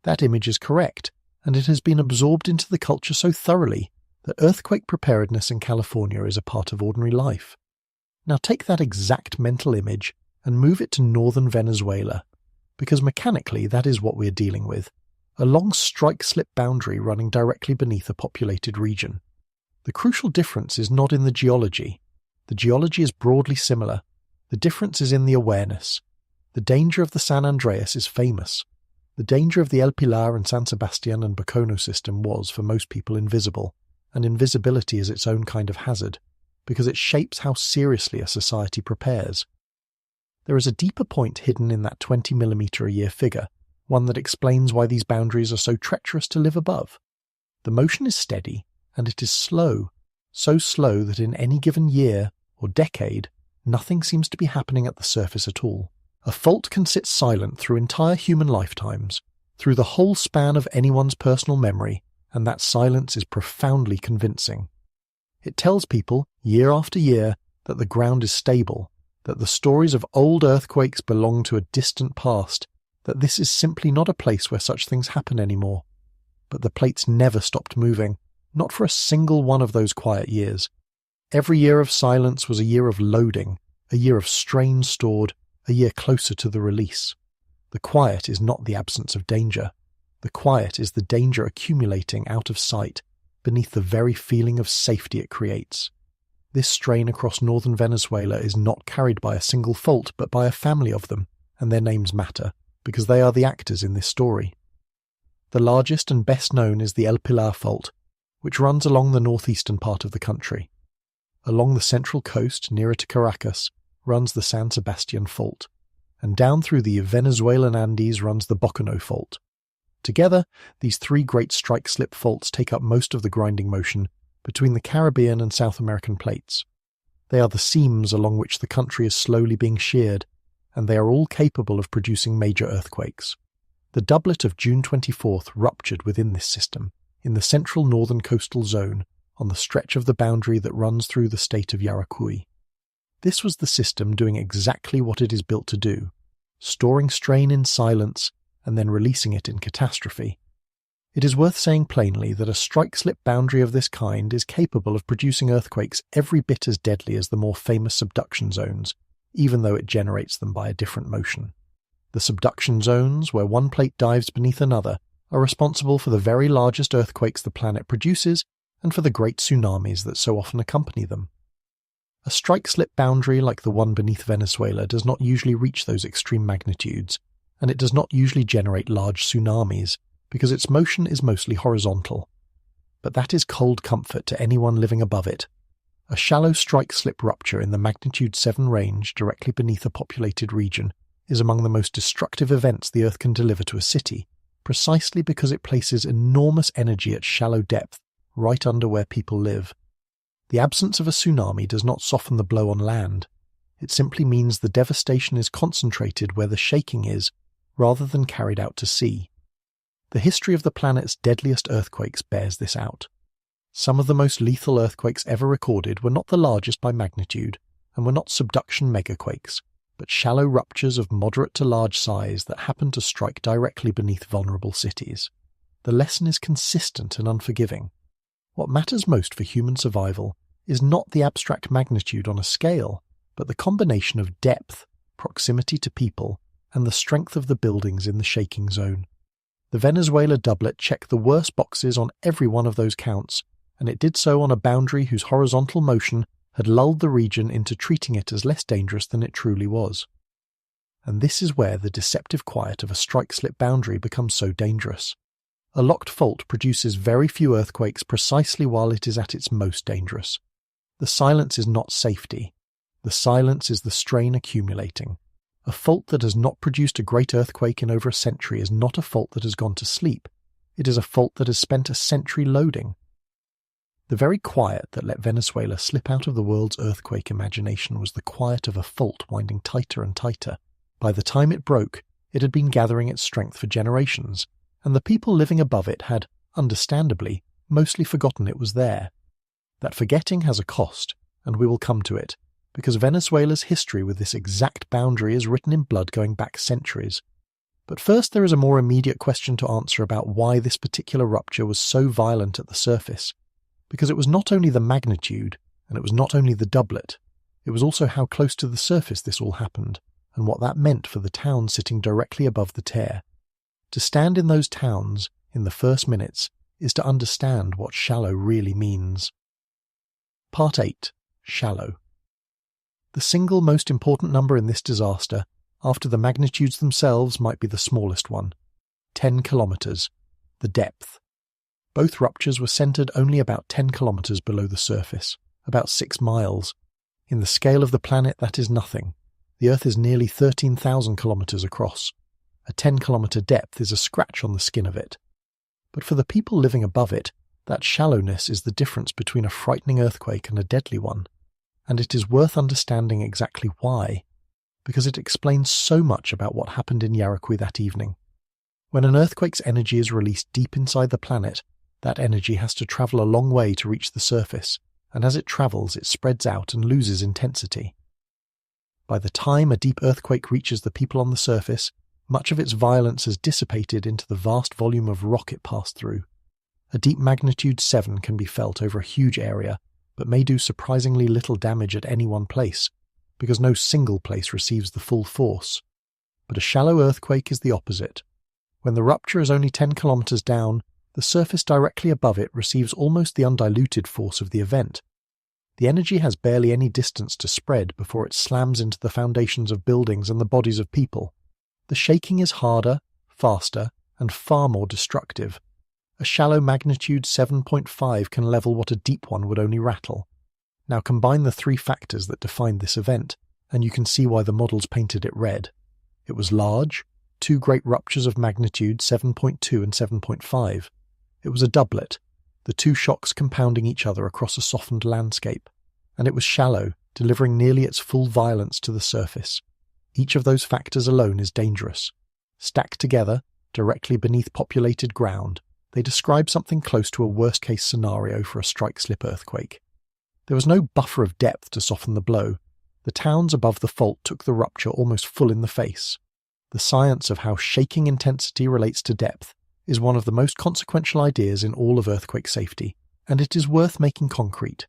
That image is correct, and it has been absorbed into the culture so thoroughly that earthquake preparedness in California is a part of ordinary life. Now take that exact mental image and move it to northern Venezuela, because mechanically that is what we are dealing with. A long strike-slip boundary running directly beneath a populated region. The crucial difference is not in the geology. The geology is broadly similar. The difference is in the awareness. The danger of the San Andreas is famous. The danger of the El Pilar and San Sebastian and Bacono system was, for most people, invisible, and invisibility is its own kind of hazard, because it shapes how seriously a society prepares. There is a deeper point hidden in that 20 millimeter a year figure, one that explains why these boundaries are so treacherous to live above. The motion is steady, and it is slow, so slow that in any given year or decade, nothing seems to be happening at the surface at all. A fault can sit silent through entire human lifetimes, through the whole span of anyone's personal memory, and that silence is profoundly convincing. It tells people, year after year, that the ground is stable, that the stories of old earthquakes belong to a distant past, that this is simply not a place where such things happen anymore. But the plates never stopped moving, not for a single one of those quiet years. Every year of silence was a year of loading, a year of strain stored, a year closer to the release. The quiet is not the absence of danger. The quiet is the danger accumulating out of sight, beneath the very feeling of safety it creates. This strain across northern Venezuela is not carried by a single fault, but by a family of them, and their names matter, because they are the actors in this story. The largest and best known is the El Pilar Fault, which runs along the northeastern part of the country. Along the central coast, nearer to Caracas, runs the San Sebastian Fault, and down through the Venezuelan Andes runs the Boconó Fault. Together, these three great strike-slip faults take up most of the grinding motion between the Caribbean and South American plates. They are the seams along which the country is slowly being sheared, and they are all capable of producing major earthquakes. The doublet of June 24th ruptured within this system, in the central northern coastal zone, on the stretch of the boundary that runs through the state of Yaracuy. This was the system doing exactly what it is built to do, storing strain in silence and then releasing it in catastrophe. It is worth saying plainly that a strike-slip boundary of this kind is capable of producing earthquakes every bit as deadly as the more famous subduction zones, even though it generates them by a different motion. The subduction zones, where one plate dives beneath another, are responsible for the very largest earthquakes the planet produces and for the great tsunamis that so often accompany them. A strike-slip boundary like the one beneath Venezuela does not usually reach those extreme magnitudes, and it does not usually generate large tsunamis, because its motion is mostly horizontal. But that is cold comfort to anyone living above it. A shallow strike-slip rupture in the magnitude 7 range directly beneath a populated region is among the most destructive events the Earth can deliver to a city, precisely because it places enormous energy at shallow depth, right under where people live. The absence of a tsunami does not soften the blow on land. It simply means the devastation is concentrated where the shaking is, rather than carried out to sea. The history of the planet's deadliest earthquakes bears this out. Some of the most lethal earthquakes ever recorded were not the largest by magnitude, and were not subduction megaquakes, but shallow ruptures of moderate to large size that happened to strike directly beneath vulnerable cities. The lesson is consistent and unforgiving. What matters most for human survival is not the abstract magnitude on a scale, but the combination of depth, proximity to people, and the strength of the buildings in the shaking zone. The Venezuela doublet checked the worst boxes on every one of those counts, and it did so on a boundary whose horizontal motion had lulled the region into treating it as less dangerous than it truly was. And this is where the deceptive quiet of a strike-slip boundary becomes so dangerous. A locked fault produces very few earthquakes precisely while it is at its most dangerous. The silence is not safety. The silence is the strain accumulating. A fault that has not produced a great earthquake in over a century is not a fault that has gone to sleep. It is a fault that has spent a century loading. The very quiet that let Venezuela slip out of the world's earthquake imagination was the quiet of a fault winding tighter and tighter. By the time it broke, it had been gathering its strength for generations, and the people living above it had, understandably, mostly forgotten it was there. That forgetting has a cost, and we will come to it, because Venezuela's history with this exact boundary is written in blood going back centuries. But first there is a more immediate question to answer about why this particular rupture was so violent at the surface. Because it was not only the magnitude, and it was not only the doublet, it was also how close to the surface this all happened, and what that meant for the towns sitting directly above the tear. To stand in those towns, in the first minutes, is to understand what shallow really means. Part 8. Shallow. The single most important number in this disaster, after the magnitudes themselves, might be the smallest one. 10 kilometres. The depth. Both ruptures were centred only about 10 kilometres below the surface, about 6 miles. In the scale of the planet, that is nothing. The Earth is nearly 13,000 kilometres across. A 10-kilometre depth is a scratch on the skin of it. But for the people living above it, That shallowness is the difference between a frightening earthquake and a deadly one, and it is worth understanding exactly why, because it explains so much about what happened in Yaracuy that evening. When an earthquake's energy is released deep inside the planet, that energy has to travel a long way to reach the surface, and as it travels it spreads out and loses intensity. By the time a deep earthquake reaches the people on the surface, much of its violence has dissipated into the vast volume of rock it passed through. A deep magnitude 7 can be felt over a huge area, but may do surprisingly little damage at any one place, because no single place receives the full force. But a shallow earthquake is the opposite. When the rupture is only 10 kilometers down, the surface directly above it receives almost the undiluted force of the event. The energy has barely any distance to spread before it slams into the foundations of buildings and the bodies of people. The shaking is harder, faster, and far more destructive. A shallow magnitude 7.5 can level what a deep one would only rattle. Now combine the three factors that defined this event, and you can see why the models painted it red. It was large, two great ruptures of magnitude 7.2 and 7.5. It was a doublet, the two shocks compounding each other across a softened landscape. And it was shallow, delivering nearly its full violence to the surface. Each of those factors alone is dangerous. Stacked together, directly beneath populated ground, they describe something close to a worst-case scenario for a strike-slip earthquake. There was no buffer of depth to soften the blow. The towns above the fault took the rupture almost full in the face. The science of how shaking intensity relates to depth is one of the most consequential ideas in all of earthquake safety, and it is worth making concrete.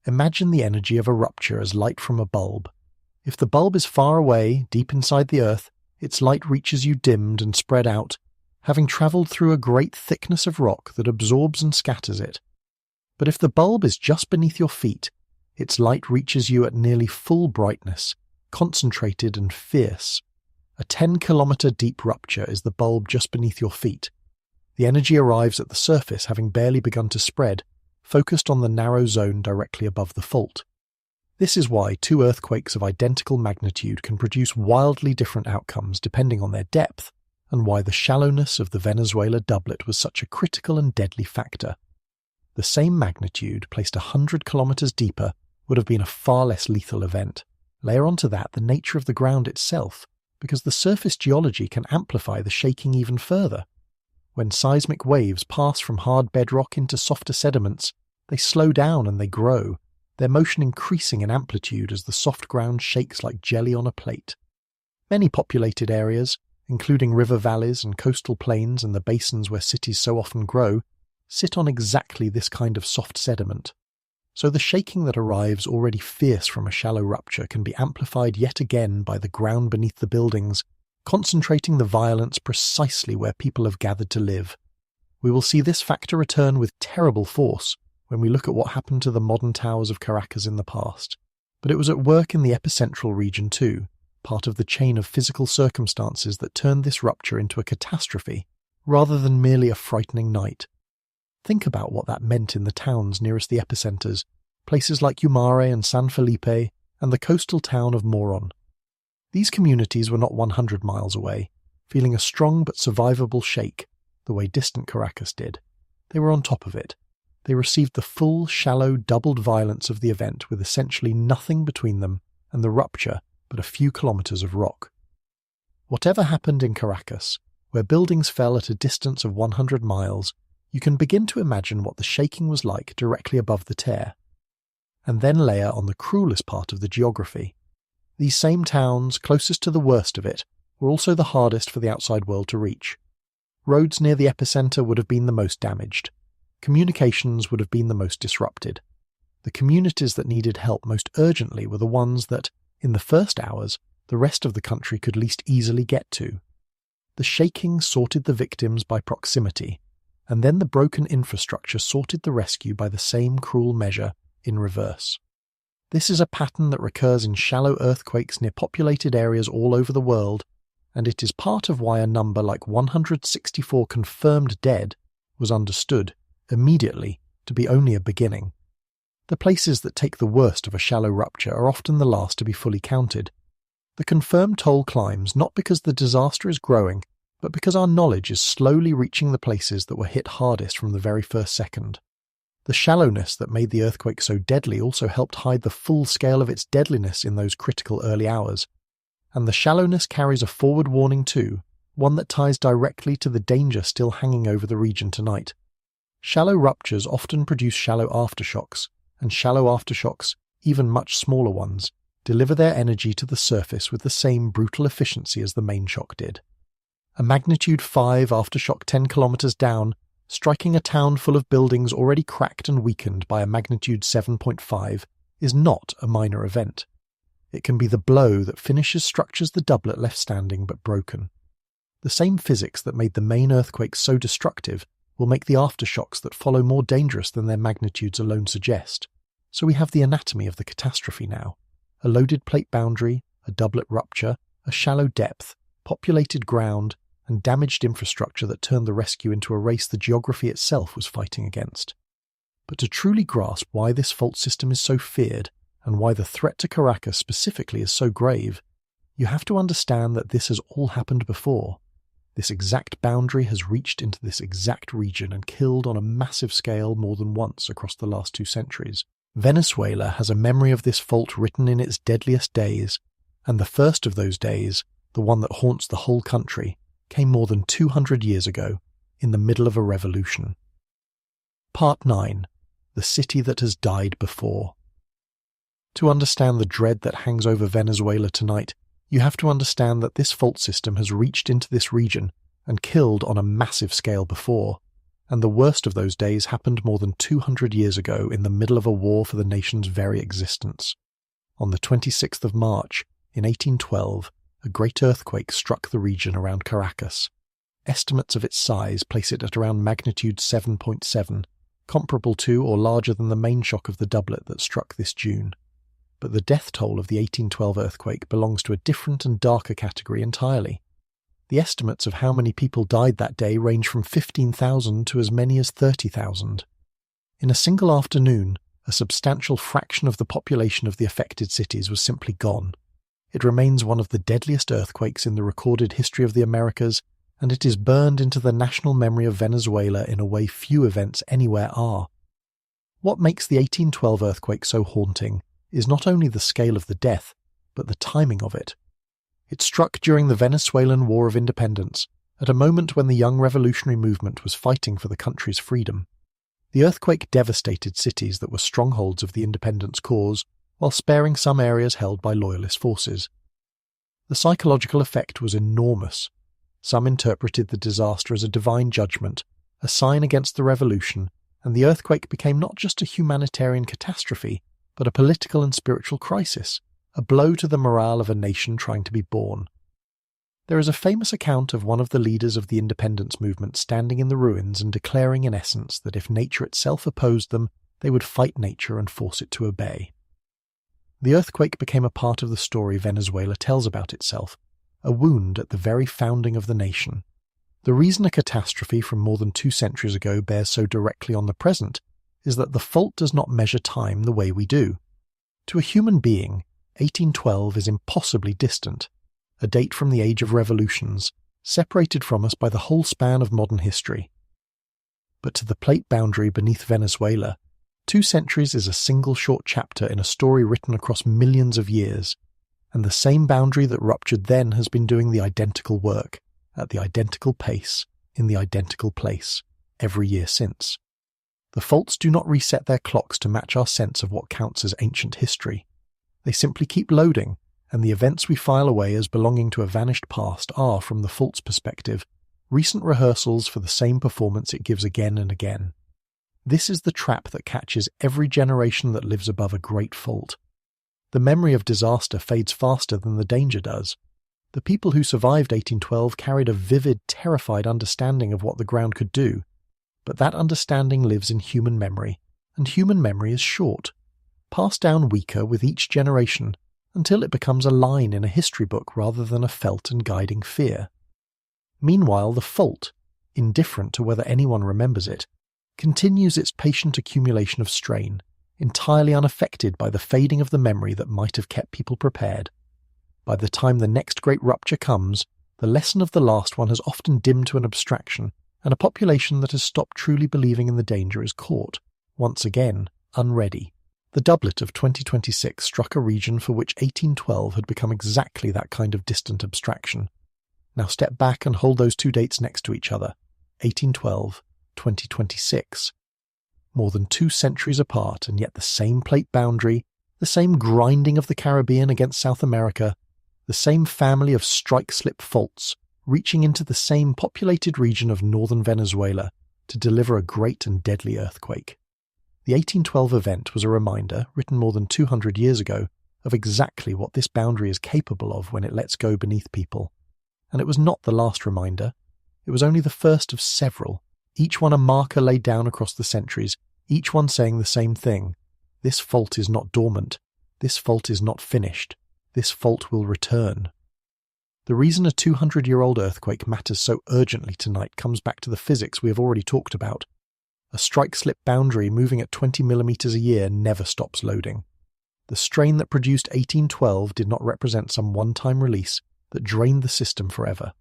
Imagine the energy of a rupture as light from a bulb. If the bulb is far away, deep inside the earth, its light reaches you dimmed and spread out, having travelled through a great thickness of rock that absorbs and scatters it. But if the bulb is just beneath your feet, its light reaches you at nearly full brightness, concentrated and fierce. A 10-kilometre deep rupture is the bulb just beneath your feet. The energy arrives at the surface having barely begun to spread, focused on the narrow zone directly above the fault. This is why two earthquakes of identical magnitude can produce wildly different outcomes depending on their depth, and why the shallowness of the Venezuela doublet was such a critical and deadly factor. The same magnitude, placed 100 kilometres deeper, would have been a far less lethal event. Layer onto that the nature of the ground itself, because the surface geology can amplify the shaking even further. When seismic waves pass from hard bedrock into softer sediments, they slow down and they grow, their motion increasing in amplitude as the soft ground shakes like jelly on a plate. Many populated areas, including river valleys and coastal plains and the basins where cities so often grow, sit on exactly this kind of soft sediment. So the shaking that arrives already fierce from a shallow rupture can be amplified yet again by the ground beneath the buildings, concentrating the violence precisely where people have gathered to live. We will see this factor return with terrible force when we look at what happened to the modern towers of Caracas in the past. But it was at work in the epicentral region too, part of the chain of physical circumstances that turned this rupture into a catastrophe, rather than merely a frightening night. Think about what that meant in the towns nearest the epicenters, places like Yumare and San Felipe, and the coastal town of Moron. These communities were not 100 miles away, feeling a strong but survivable shake, the way distant Caracas did. They were on top of it. They received the full, shallow, doubled violence of the event with essentially nothing between them and the rupture but a few kilometers of rock. Whatever happened in Caracas, where buildings fell at a distance of 100 miles, you can begin to imagine what the shaking was like directly above the tear. And then layer on the cruelest part of the geography. These same towns, closest to the worst of it, were also the hardest for the outside world to reach. Roads near the epicenter would have been the most damaged. Communications would have been the most disrupted. The communities that needed help most urgently were the ones that, in the first hours, the rest of the country could least easily get to. The shaking sorted the victims by proximity, and then the broken infrastructure sorted the rescue by the same cruel measure in reverse. This is a pattern that recurs in shallow earthquakes near populated areas all over the world, and it is part of why a number like 164 confirmed dead was understood immediately to be only a beginning. The places that take the worst of a shallow rupture are often the last to be fully counted. The confirmed toll climbs not because the disaster is growing, but because our knowledge is slowly reaching the places that were hit hardest from the very first second. The shallowness that made the earthquake so deadly also helped hide the full scale of its deadliness in those critical early hours. And the shallowness carries a forward warning too, one that ties directly to the danger still hanging over the region tonight. Shallow ruptures often produce shallow aftershocks, and shallow aftershocks, even much smaller ones, deliver their energy to the surface with the same brutal efficiency as the main shock did. A magnitude 5 aftershock 10 kilometers down, striking a town full of buildings already cracked and weakened by a magnitude 7.5, is not a minor event. It can be the blow that finishes structures the doublet left standing but broken. The same physics that made the main earthquake so destructive will make the aftershocks that follow more dangerous than their magnitudes alone suggest. So we have the anatomy of the catastrophe now. A loaded plate boundary, a doublet rupture, a shallow depth, populated ground, and damaged infrastructure that turned the rescue into a race the geography itself was fighting against. But to truly grasp why this fault system is so feared, and why the threat to Caracas specifically is so grave, you have to understand that this has all happened before. This exact boundary has reached into this exact region and killed on a massive scale more than once across the last 2 centuries. Venezuela has a memory of this fault written in its deadliest days, and the first of those days, the one that haunts the whole country, came more than 200 years ago, in the middle of a revolution. Part 9. The City That Has Died Before. To understand the dread that hangs over Venezuela tonight, you have to understand that this fault system has reached into this region and killed on a massive scale before, and the worst of those days happened more than 200 years ago in the middle of a war for the nation's very existence. On the 26th of March, in 1812, a great earthquake struck the region around Caracas. Estimates of its size place it at around magnitude 7.7, comparable to or larger than the main shock of the doublet that struck this June. But the death toll of the 1812 earthquake belongs to a different and darker category entirely. The estimates of how many people died that day range from 15,000 to as many as 30,000. In a single afternoon, a substantial fraction of the population of the affected cities was simply gone. It remains one of the deadliest earthquakes in the recorded history of the Americas, and it is burned into the national memory of Venezuela in a way few events anywhere are. What makes the 1812 earthquake so haunting is not only the scale of the death, but the timing of it. It struck during the Venezuelan War of Independence, at a moment when the young revolutionary movement was fighting for the country's freedom. The earthquake devastated cities that were strongholds of the independence cause, while sparing some areas held by loyalist forces. The psychological effect was enormous. Some interpreted the disaster as a divine judgment, a sign against the revolution, and the earthquake became not just a humanitarian catastrophe, but a political and spiritual crisis, a blow to the morale of a nation trying to be born. There is a famous account of one of the leaders of the independence movement standing in the ruins and declaring in essence that if nature itself opposed them, they would fight nature and force it to obey. The earthquake became a part of the story Venezuela tells about itself, a wound at the very founding of the nation. The reason a catastrophe from more than 2 centuries ago bears so directly on the present is that the fault does not measure time the way we do. To a human being, 1812 is impossibly distant, a date from the age of revolutions, separated from us by the whole span of modern history. But to the plate boundary beneath Venezuela, 2 centuries is a single short chapter in a story written across millions of years, and the same boundary that ruptured then has been doing the identical work, at the identical pace, in the identical place, every year since. The faults do not reset their clocks to match our sense of what counts as ancient history. They simply keep loading, and the events we file away as belonging to a vanished past are, from the fault's perspective, recent rehearsals for the same performance it gives again and again. This is the trap that catches every generation that lives above a great fault. The memory of disaster fades faster than the danger does. The people who survived 1812 carried a vivid, terrified understanding of what the ground could do, but that understanding lives in human memory, and human memory is short, passed down weaker with each generation, until it becomes a line in a history book rather than a felt and guiding fear. Meanwhile, the fault, indifferent to whether anyone remembers it, continues its patient accumulation of strain, entirely unaffected by the fading of the memory that might have kept people prepared. By the time the next great rupture comes, the lesson of the last one has often dimmed to an abstraction, and a population that has stopped truly believing in the danger is caught, once again, unready. The doublet of 2026 struck a region for which 1812 had become exactly that kind of distant abstraction. Now step back and hold those two dates next to each other, 1812, 2026. More than 2 centuries apart, and yet the same plate boundary, the same grinding of the Caribbean against South America, the same family of strike-slip faults, reaching into the same populated region of northern Venezuela to deliver a great and deadly earthquake. The 1812 event was a reminder, written more than 200 years ago, of exactly what this boundary is capable of when it lets go beneath people. And it was not the last reminder. It was only the first of several, each one a marker laid down across the centuries, each one saying the same thing. This fault is not dormant. This fault is not finished. This fault will return. The reason a 200-year-old earthquake matters so urgently tonight comes back to the physics we have already talked about. A strike-slip boundary moving at 20 millimeters a year never stops loading. The strain that produced 1812 did not represent some one-time release that drained the system forever.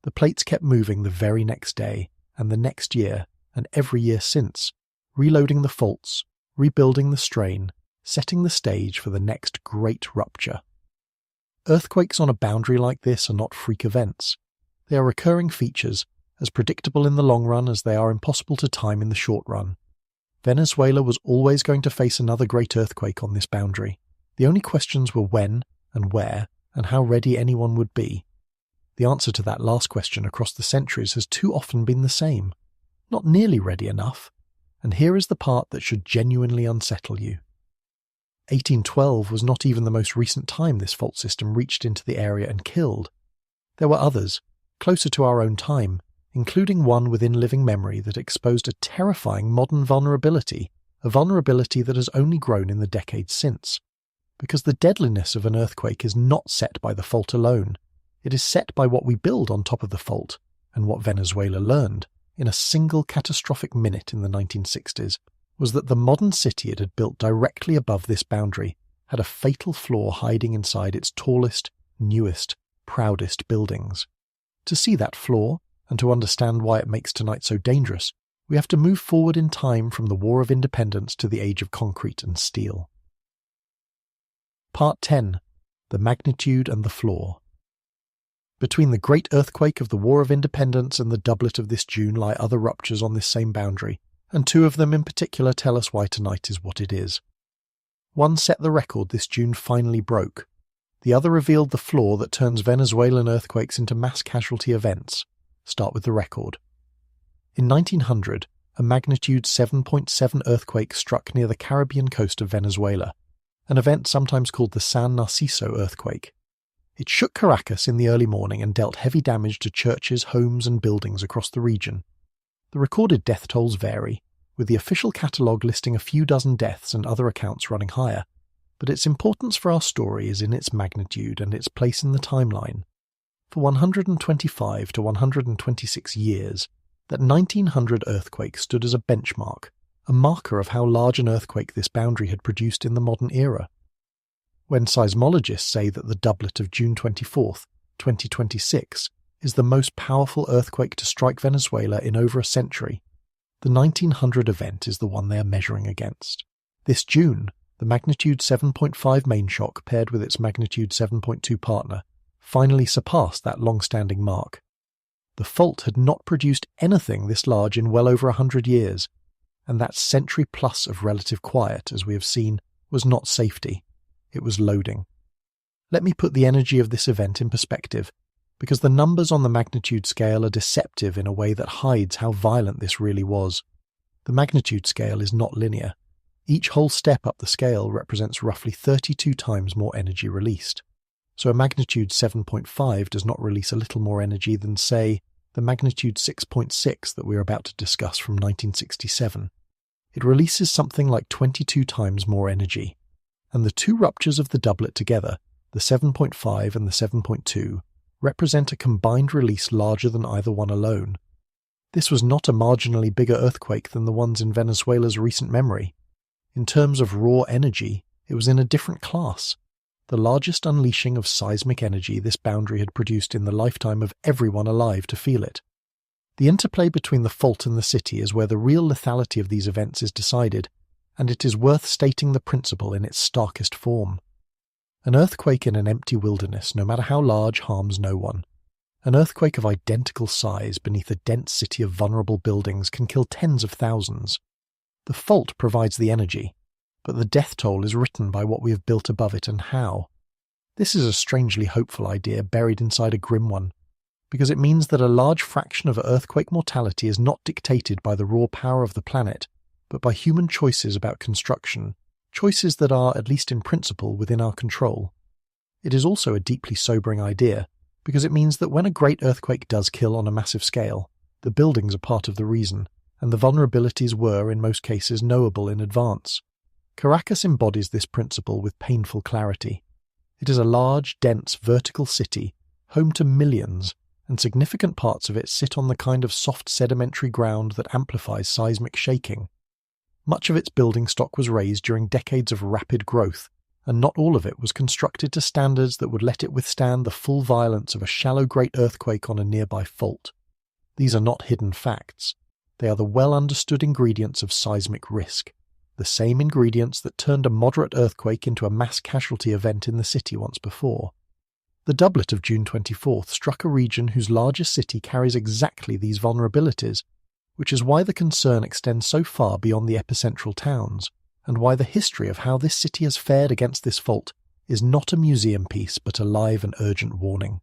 The plates kept moving the very next day, and the next year, and every year since, reloading the faults, rebuilding the strain, setting the stage for the next great rupture. Earthquakes on a boundary like this are not freak events. They are recurring features, as predictable in the long run as they are impossible to time in the short run. Venezuela was always going to face another great earthquake on this boundary. The only questions were when and where and how ready anyone would be. The answer to that last question across the centuries has too often been the same. Not nearly ready enough. And here is the part that should genuinely unsettle you. 1812 was not even the most recent time this fault system reached into the area and killed. There were others, closer to our own time, including one within living memory that exposed a terrifying modern vulnerability, a vulnerability that has only grown in the decades since. Because the deadliness of an earthquake is not set by the fault alone. It is set by what we build on top of the fault, and what Venezuela learned, in a single catastrophic minute in the 1960s, was that the modern city it had built directly above this boundary had a fatal flaw hiding inside its tallest, newest, proudest buildings. To see that flaw, and to understand why it makes tonight so dangerous, we have to move forward in time from the War of Independence to the age of concrete and steel. Part 10. The Magnitude and the Flaw. Between the great earthquake of the War of Independence and the doublet of this June lie other ruptures on this same boundary, and 2 of them in particular tell us why tonight is what it is. One set the record this June finally broke. The other revealed the flaw that turns Venezuelan earthquakes into mass casualty events. Start with the record. In 1900, a magnitude 7.7 earthquake struck near the Caribbean coast of Venezuela, an event sometimes called the San Narciso earthquake. It shook Caracas in the early morning and dealt heavy damage to churches, homes and buildings across the region. The recorded death tolls vary, with the official catalogue listing a few dozen deaths and other accounts running higher, but its importance for our story is in its magnitude and its place in the timeline. For 125 to 126 years, that 1900 earthquake stood as a benchmark, a marker of how large an earthquake this boundary had produced in the modern era. When seismologists say that the doublet of June 24, 2026, is the most powerful earthquake to strike Venezuela in over a century, the 1900 event is the one they are measuring against. This June, the magnitude 7.5 main shock paired with its magnitude 7.2 partner finally surpassed that long-standing mark. The fault had not produced anything this large in well over 100 years, and that century plus of relative quiet, as we have seen, was not safety. It was loading. Let me put the energy of this event in perspective, because the numbers on the magnitude scale are deceptive in a way that hides how violent this really was. The magnitude scale is not linear. Each whole step up the scale represents roughly 32 times more energy released. So a magnitude 7.5 does not release a little more energy than, say, the magnitude 6.6 that we're about to discuss from 1967. It releases something like 22 times more energy. And the 2 ruptures of the doublet together, the 7.5 and the 7.2, represent a combined release larger than either one alone. This was not a marginally bigger earthquake than the ones in Venezuela's recent memory. In terms of raw energy, it was in a different class. the largest unleashing of seismic energy this boundary had produced in the lifetime of everyone alive to feel it. The interplay between the fault and the city is where the real lethality of these events is decided, and it is worth stating the principle in its starkest form. An earthquake in an empty wilderness, no matter how large, harms no one. An earthquake of identical size beneath a dense city of vulnerable buildings can kill tens of thousands. The fault provides the energy, but the death toll is written by what we have built above it and how. This is a strangely hopeful idea buried inside a grim one, because it means that a large fraction of earthquake mortality is not dictated by the raw power of the planet, but by human choices about construction, choices that are, at least in principle, within our control. It is also a deeply sobering idea, because it means that when a great earthquake does kill on a massive scale, the buildings are part of the reason, and the vulnerabilities were, in most cases, knowable in advance. Caracas embodies this principle with painful clarity. It is a large, dense, vertical city, home to millions, and significant parts of it sit on the kind of soft sedimentary ground that amplifies seismic shaking. Much of its building stock was raised during decades of rapid growth, and not all of it was constructed to standards that would let it withstand the full violence of a shallow great earthquake on a nearby fault. These are not hidden facts. They are the well-understood ingredients of seismic risk, the same ingredients that turned a moderate earthquake into a mass casualty event in the city once before. The doublet of June 24th struck a region whose largest city carries exactly these vulnerabilities, which is why the concern extends so far beyond the epicentral towns, and why the history of how this city has fared against this fault is not a museum piece but a live and urgent warning.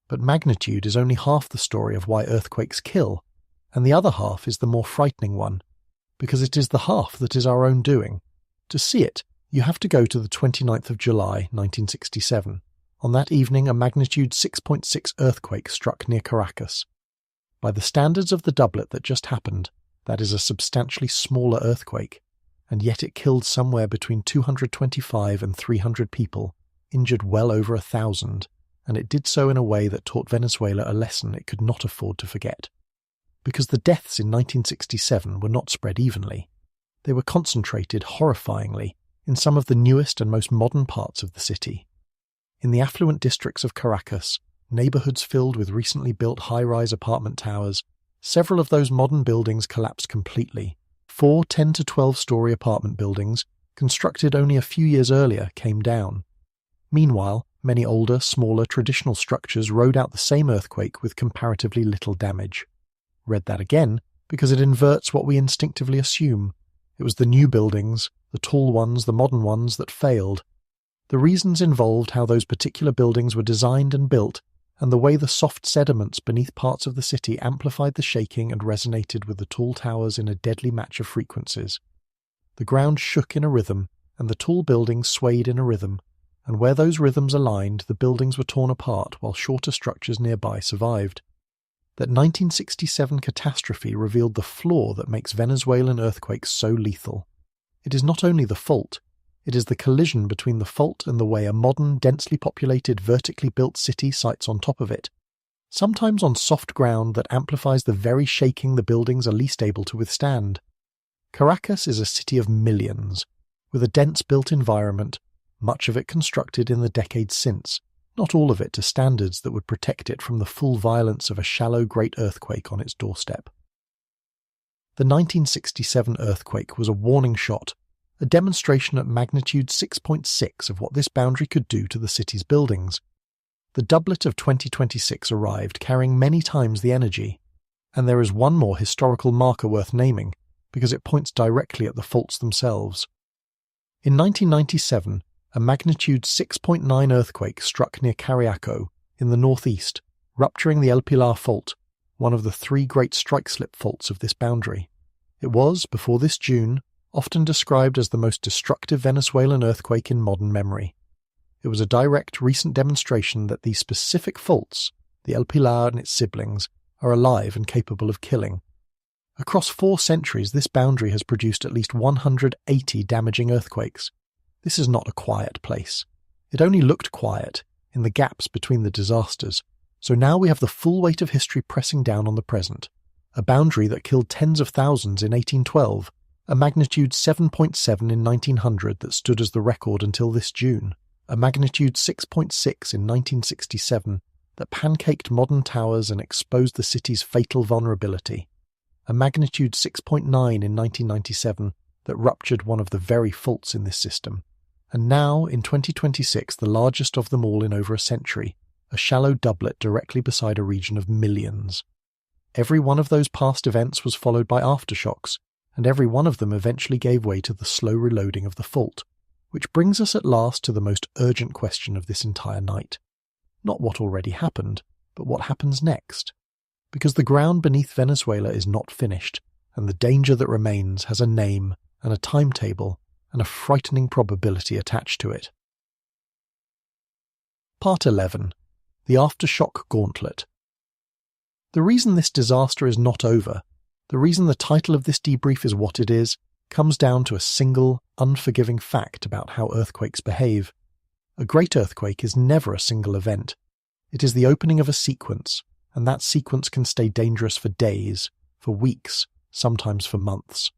But magnitude is only half the story of why earthquakes kill, and the other half is the more frightening one, because it is the half that is our own doing. To see it, you have to go to the 29th of July, 1967. On that evening, a magnitude 6.6 earthquake struck near Caracas. By the standards of the doublet that just happened, that is a substantially smaller earthquake, and yet it killed somewhere between 225 and 300 people, injured well over 1,000, and it did so in a way that taught Venezuela a lesson it could not afford to forget. Because the deaths in 1967 were not spread evenly. They were concentrated horrifyingly in some of the newest and most modern parts of the city. In the affluent districts of Caracas, neighborhoods filled with recently built high-rise apartment towers, several of those modern buildings collapsed completely. 4 10 to 12-story apartment buildings, constructed only a few years earlier, came down. Meanwhile, many older, smaller, traditional structures rode out the same earthquake with comparatively little damage. Read that again, because it inverts what we instinctively assume. It was the new buildings, the tall ones, the modern ones, that failed. The reasons involved how those particular buildings were designed and built, and the way the soft sediments beneath parts of the city amplified the shaking and resonated with the tall towers in a deadly match of frequencies. The ground shook in a rhythm, and the tall buildings swayed in a rhythm, and where those rhythms aligned, the buildings were torn apart while shorter structures nearby survived. That 1967 catastrophe revealed the flaw that makes Venezuelan earthquakes so lethal. It is not only the fault, it is the collision between the fault and the way a modern, densely populated, vertically built city sites on top of it, sometimes on soft ground that amplifies the very shaking the buildings are least able to withstand. Caracas is a city of millions, with a dense built environment, much of it constructed in the decades since, not all of it to standards that would protect it from the full violence of a shallow great earthquake on its doorstep. The 1967 earthquake was a warning shot, a demonstration at magnitude 6.6 of what this boundary could do to the city's buildings. The doublet of 2026 arrived carrying many times the energy, and there is one more historical marker worth naming, because it points directly at the faults themselves. In 1997, a magnitude 6.9 earthquake struck near Caracas in the northeast, rupturing the El Pilar Fault, one of the 3 great strike-slip faults of this boundary. It was, before this June, often described as the most destructive Venezuelan earthquake in modern memory. It was a direct, recent demonstration that these specific faults, the El Pilar and its siblings, are alive and capable of killing. Across 4 centuries, this boundary has produced at least 180 damaging earthquakes. This is not a quiet place. It only looked quiet, in the gaps between the disasters, so now we have the full weight of history pressing down on the present. A boundary that killed tens of thousands in 1812, a magnitude 7.7 in 1900 that stood as the record until this June, a magnitude 6.6 in 1967 that pancaked modern towers and exposed the city's fatal vulnerability, a magnitude 6.9 in 1997 that ruptured one of the very faults in this system, and now, in 2026, the largest of them all in over a century, a shallow doublet directly beside a region of millions. Every one of those past events was followed by aftershocks, and every one of them eventually gave way to the slow reloading of the fault, which brings us at last to the most urgent question of this entire night. Not what already happened, but what happens next. Because the ground beneath Venezuela is not finished, and the danger that remains has a name and a timetable and a frightening probability attached to it. Part 11. The Aftershock Gauntlet. The reason this disaster is not over, the reason the title of this debrief is what it is, comes down to a single, unforgiving fact about how earthquakes behave. A great earthquake is never a single event. It is the opening of a sequence, and that sequence can stay dangerous for days, for weeks, sometimes for months.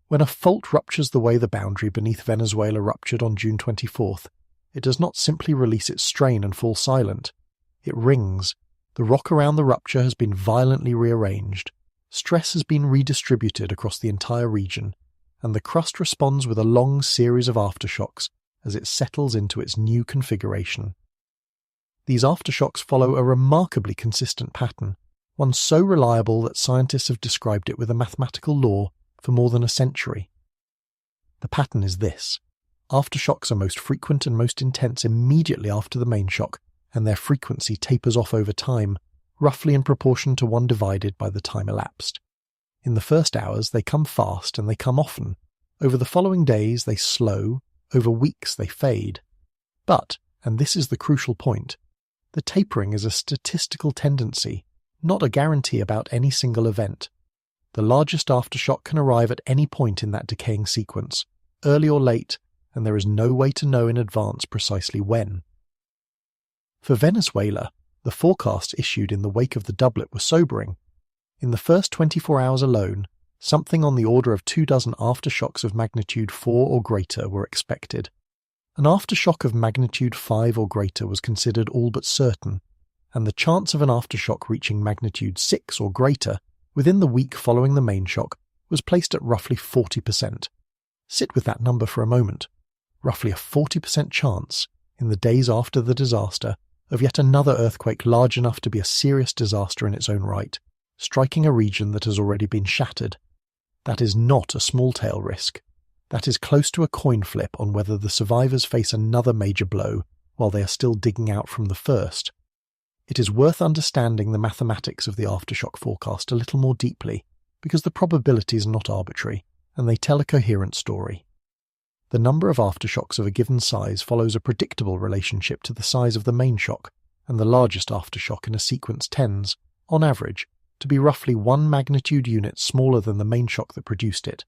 When a fault ruptures the way the boundary beneath Venezuela ruptured on June 24th, it does not simply release its strain and fall silent. It rings. The rock around the rupture has been violently rearranged. Stress has been redistributed across the entire region, and the crust responds with a long series of aftershocks as it settles into its new configuration. These aftershocks follow a remarkably consistent pattern, one so reliable that scientists have described it with a mathematical law for more than a century. The pattern is this. Aftershocks are most frequent and most intense immediately after the main shock, and their frequency tapers off over time, roughly in proportion to one divided by the time elapsed. In the first hours they come fast and they come often. Over the following days they slow, over weeks they fade. But, and this is the crucial point, the tapering is a statistical tendency, not a guarantee about any single event. The largest aftershock can arrive at any point in that decaying sequence, early or late, and there is no way to know in advance precisely when. For Venezuela, the forecasts issued in the wake of the doublet were sobering. In the first 24 hours alone, something on the order of 24 aftershocks of magnitude 4 or greater were expected. An aftershock of magnitude 5 or greater was considered all but certain, and the chance of an aftershock reaching magnitude 6 or greater within the week following the main shock was placed at roughly 40%. Sit with that number for a moment. Roughly a 40% chance, in the days after the disaster, of yet another earthquake large enough to be a serious disaster in its own right, striking a region that has already been shattered. That is not a small-tail risk. That is close to a coin flip on whether the survivors face another major blow while they are still digging out from the first. It is worth understanding the mathematics of the aftershock forecast a little more deeply, because the probabilities are not arbitrary, and they tell a coherent story. The number of aftershocks of a given size follows a predictable relationship to the size of the main shock, and the largest aftershock in a sequence tends, on average, to be roughly 1 magnitude unit smaller than the main shock that produced it.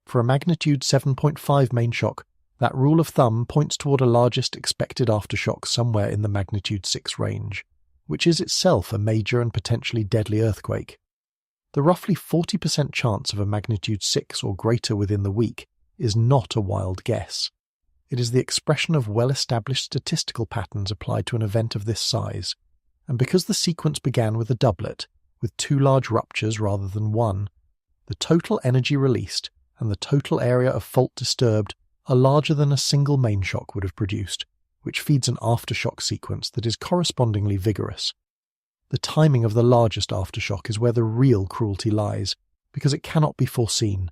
For a magnitude 7.5 main shock, that rule of thumb points toward a largest expected aftershock somewhere in the magnitude 6 range, which is itself a major and potentially deadly earthquake. The roughly 40% chance of a magnitude 6 or greater within the week is not a wild guess. It is the expression of well-established statistical patterns applied to an event of this size, and because the sequence began with a doublet, with 2 large ruptures rather than 1, the total energy released and the total area of fault disturbed are larger than a single main shock would have produced, which feeds an aftershock sequence that is correspondingly vigorous. The timing of the largest aftershock is where the real cruelty lies, because it cannot be foreseen.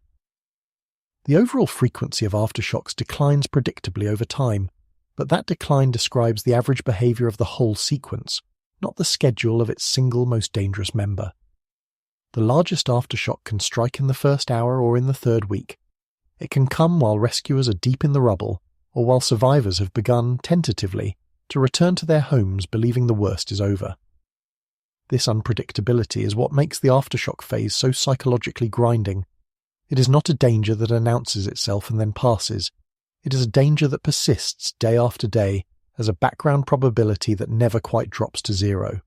The overall frequency of aftershocks declines predictably over time, but that decline describes the average behavior of the whole sequence, not the schedule of its single most dangerous member. The largest aftershock can strike in the first hour or in the third week. It can come while rescuers are deep in the rubble, or while survivors have begun, tentatively, to return to their homes believing the worst is over. This unpredictability is what makes the aftershock phase so psychologically grinding. It is not a danger that announces itself and then passes. It is a danger that persists day after day as a background probability that never quite drops to zero,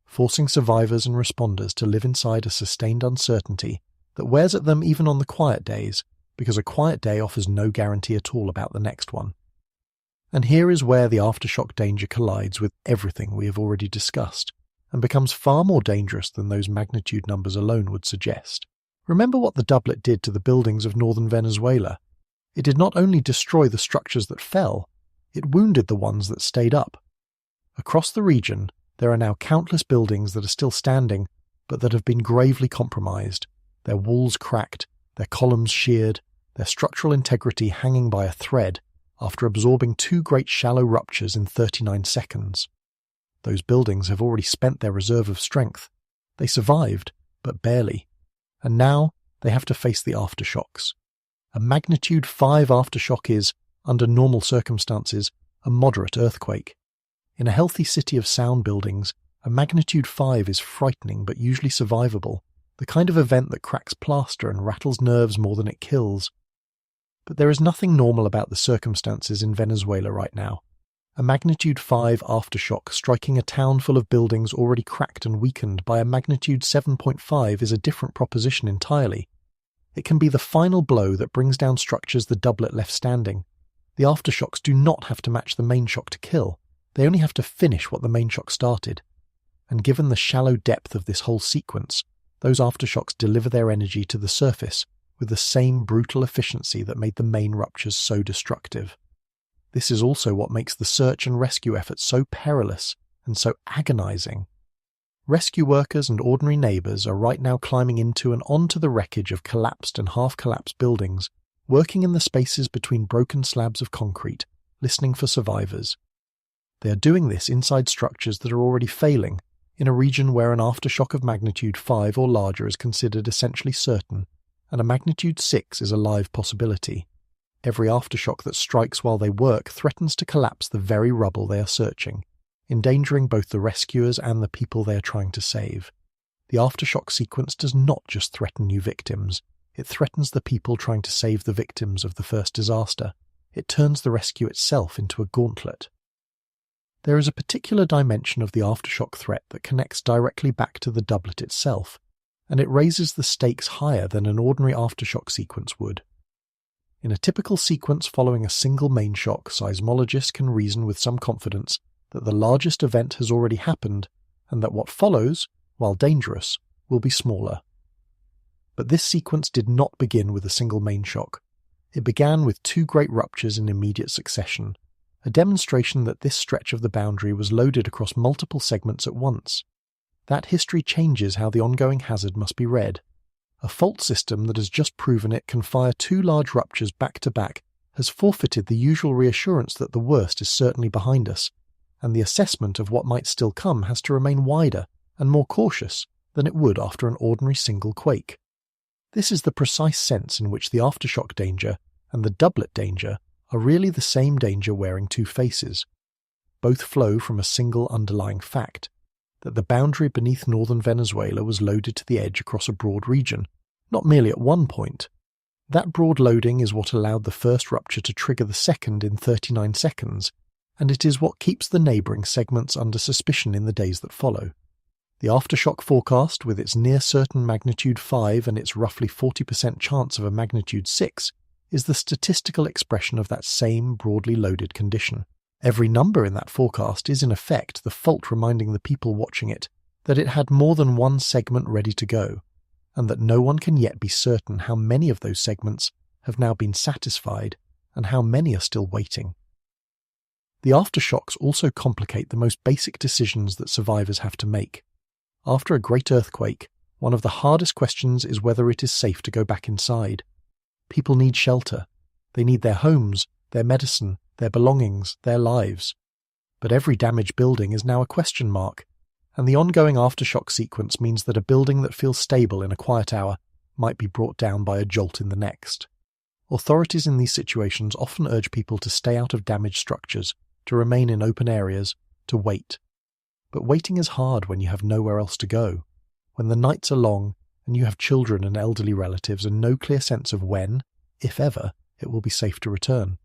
forcing survivors and responders to live inside a sustained uncertainty that wears at them even on the quiet days, because a quiet day offers no guarantee at all about the next one. And here is where the aftershock danger collides with everything we have already discussed, and becomes far more dangerous than those magnitude numbers alone would suggest. Remember what the doublet did to the buildings of northern Venezuela. It did not only destroy the structures that fell, it wounded the ones that stayed up. Across the region, there are now countless buildings that are still standing, but that have been gravely compromised, their walls cracked, their columns sheared, their structural integrity hanging by a thread after absorbing 2 great shallow ruptures in 39 seconds. Those buildings have already spent their reserve of strength. They survived, but barely. And now they have to face the aftershocks. A magnitude 5 aftershock is, under normal circumstances, a moderate earthquake. In a healthy city of sound buildings, a magnitude 5 is frightening but usually survivable, the kind of event that cracks plaster and rattles nerves more than it kills. But there is nothing normal about the circumstances in Venezuela right now. A magnitude 5 aftershock striking a town full of buildings already cracked and weakened by a magnitude 7.5 is a different proposition entirely. It can be the final blow that brings down structures the doublet left standing. The aftershocks do not have to match the main shock to kill. They only have to finish what the main shock started. And given the shallow depth of this whole sequence, those aftershocks deliver their energy to the surface with the same brutal efficiency that made the main ruptures so destructive. This is also what makes the search and rescue effort so perilous and so agonizing. Rescue workers and ordinary neighbors are right now climbing into and onto the wreckage of collapsed and half-collapsed buildings, working in the spaces between broken slabs of concrete, listening for survivors. They are doing this inside structures that are already failing, in a region where an aftershock of magnitude 5 or larger is considered essentially certain, and a magnitude 6 is a live possibility. Every aftershock that strikes while they work threatens to collapse the very rubble they are searching, endangering both the rescuers and the people they are trying to save. The aftershock sequence does not just threaten new victims, it threatens the people trying to save the victims of the first disaster. It turns the rescue itself into a gauntlet. There is a particular dimension of the aftershock threat that connects directly back to the doublet itself, and it raises the stakes higher than an ordinary aftershock sequence would. In a typical sequence following a single main shock, seismologists can reason with some confidence that the largest event has already happened, and that what follows, while dangerous, will be smaller. But this sequence did not begin with a single main shock. It began with 2 great ruptures in immediate succession, a demonstration that this stretch of the boundary was loaded across multiple segments at once. That history changes how the ongoing hazard must be read. A fault system that has just proven it can fire 2 large ruptures back to back has forfeited the usual reassurance that the worst is certainly behind us, and the assessment of what might still come has to remain wider and more cautious than it would after an ordinary single quake. This is the precise sense in which the aftershock danger and the doublet danger are really the same danger wearing 2 faces. Both flow from a single underlying fact, that the boundary beneath northern Venezuela was loaded to the edge across a broad region, not merely at one point. That broad loading is what allowed the first rupture to trigger the second in 39 seconds, and it is what keeps the neighbouring segments under suspicion in the days that follow. The aftershock forecast, with its near-certain magnitude 5 and its roughly 40% chance of a magnitude 6, is the statistical expression of that same broadly loaded condition. Every number in that forecast is in effect the fault reminding the people watching it that it had more than one segment ready to go, and that no one can yet be certain how many of those segments have now been satisfied and how many are still waiting. The aftershocks also complicate the most basic decisions that survivors have to make. After a great earthquake, one of the hardest questions is whether it is safe to go back inside. People need shelter. They need their homes, their medicine, their belongings, their lives. But every damaged building is now a question mark, and the ongoing aftershock sequence means that a building that feels stable in a quiet hour might be brought down by a jolt in the next. Authorities in these situations often urge people to stay out of damaged structures, to remain in open areas, to wait. But waiting is hard when you have nowhere else to go, when the nights are long and you have children and elderly relatives and no clear sense of when, if ever, it will be safe to return.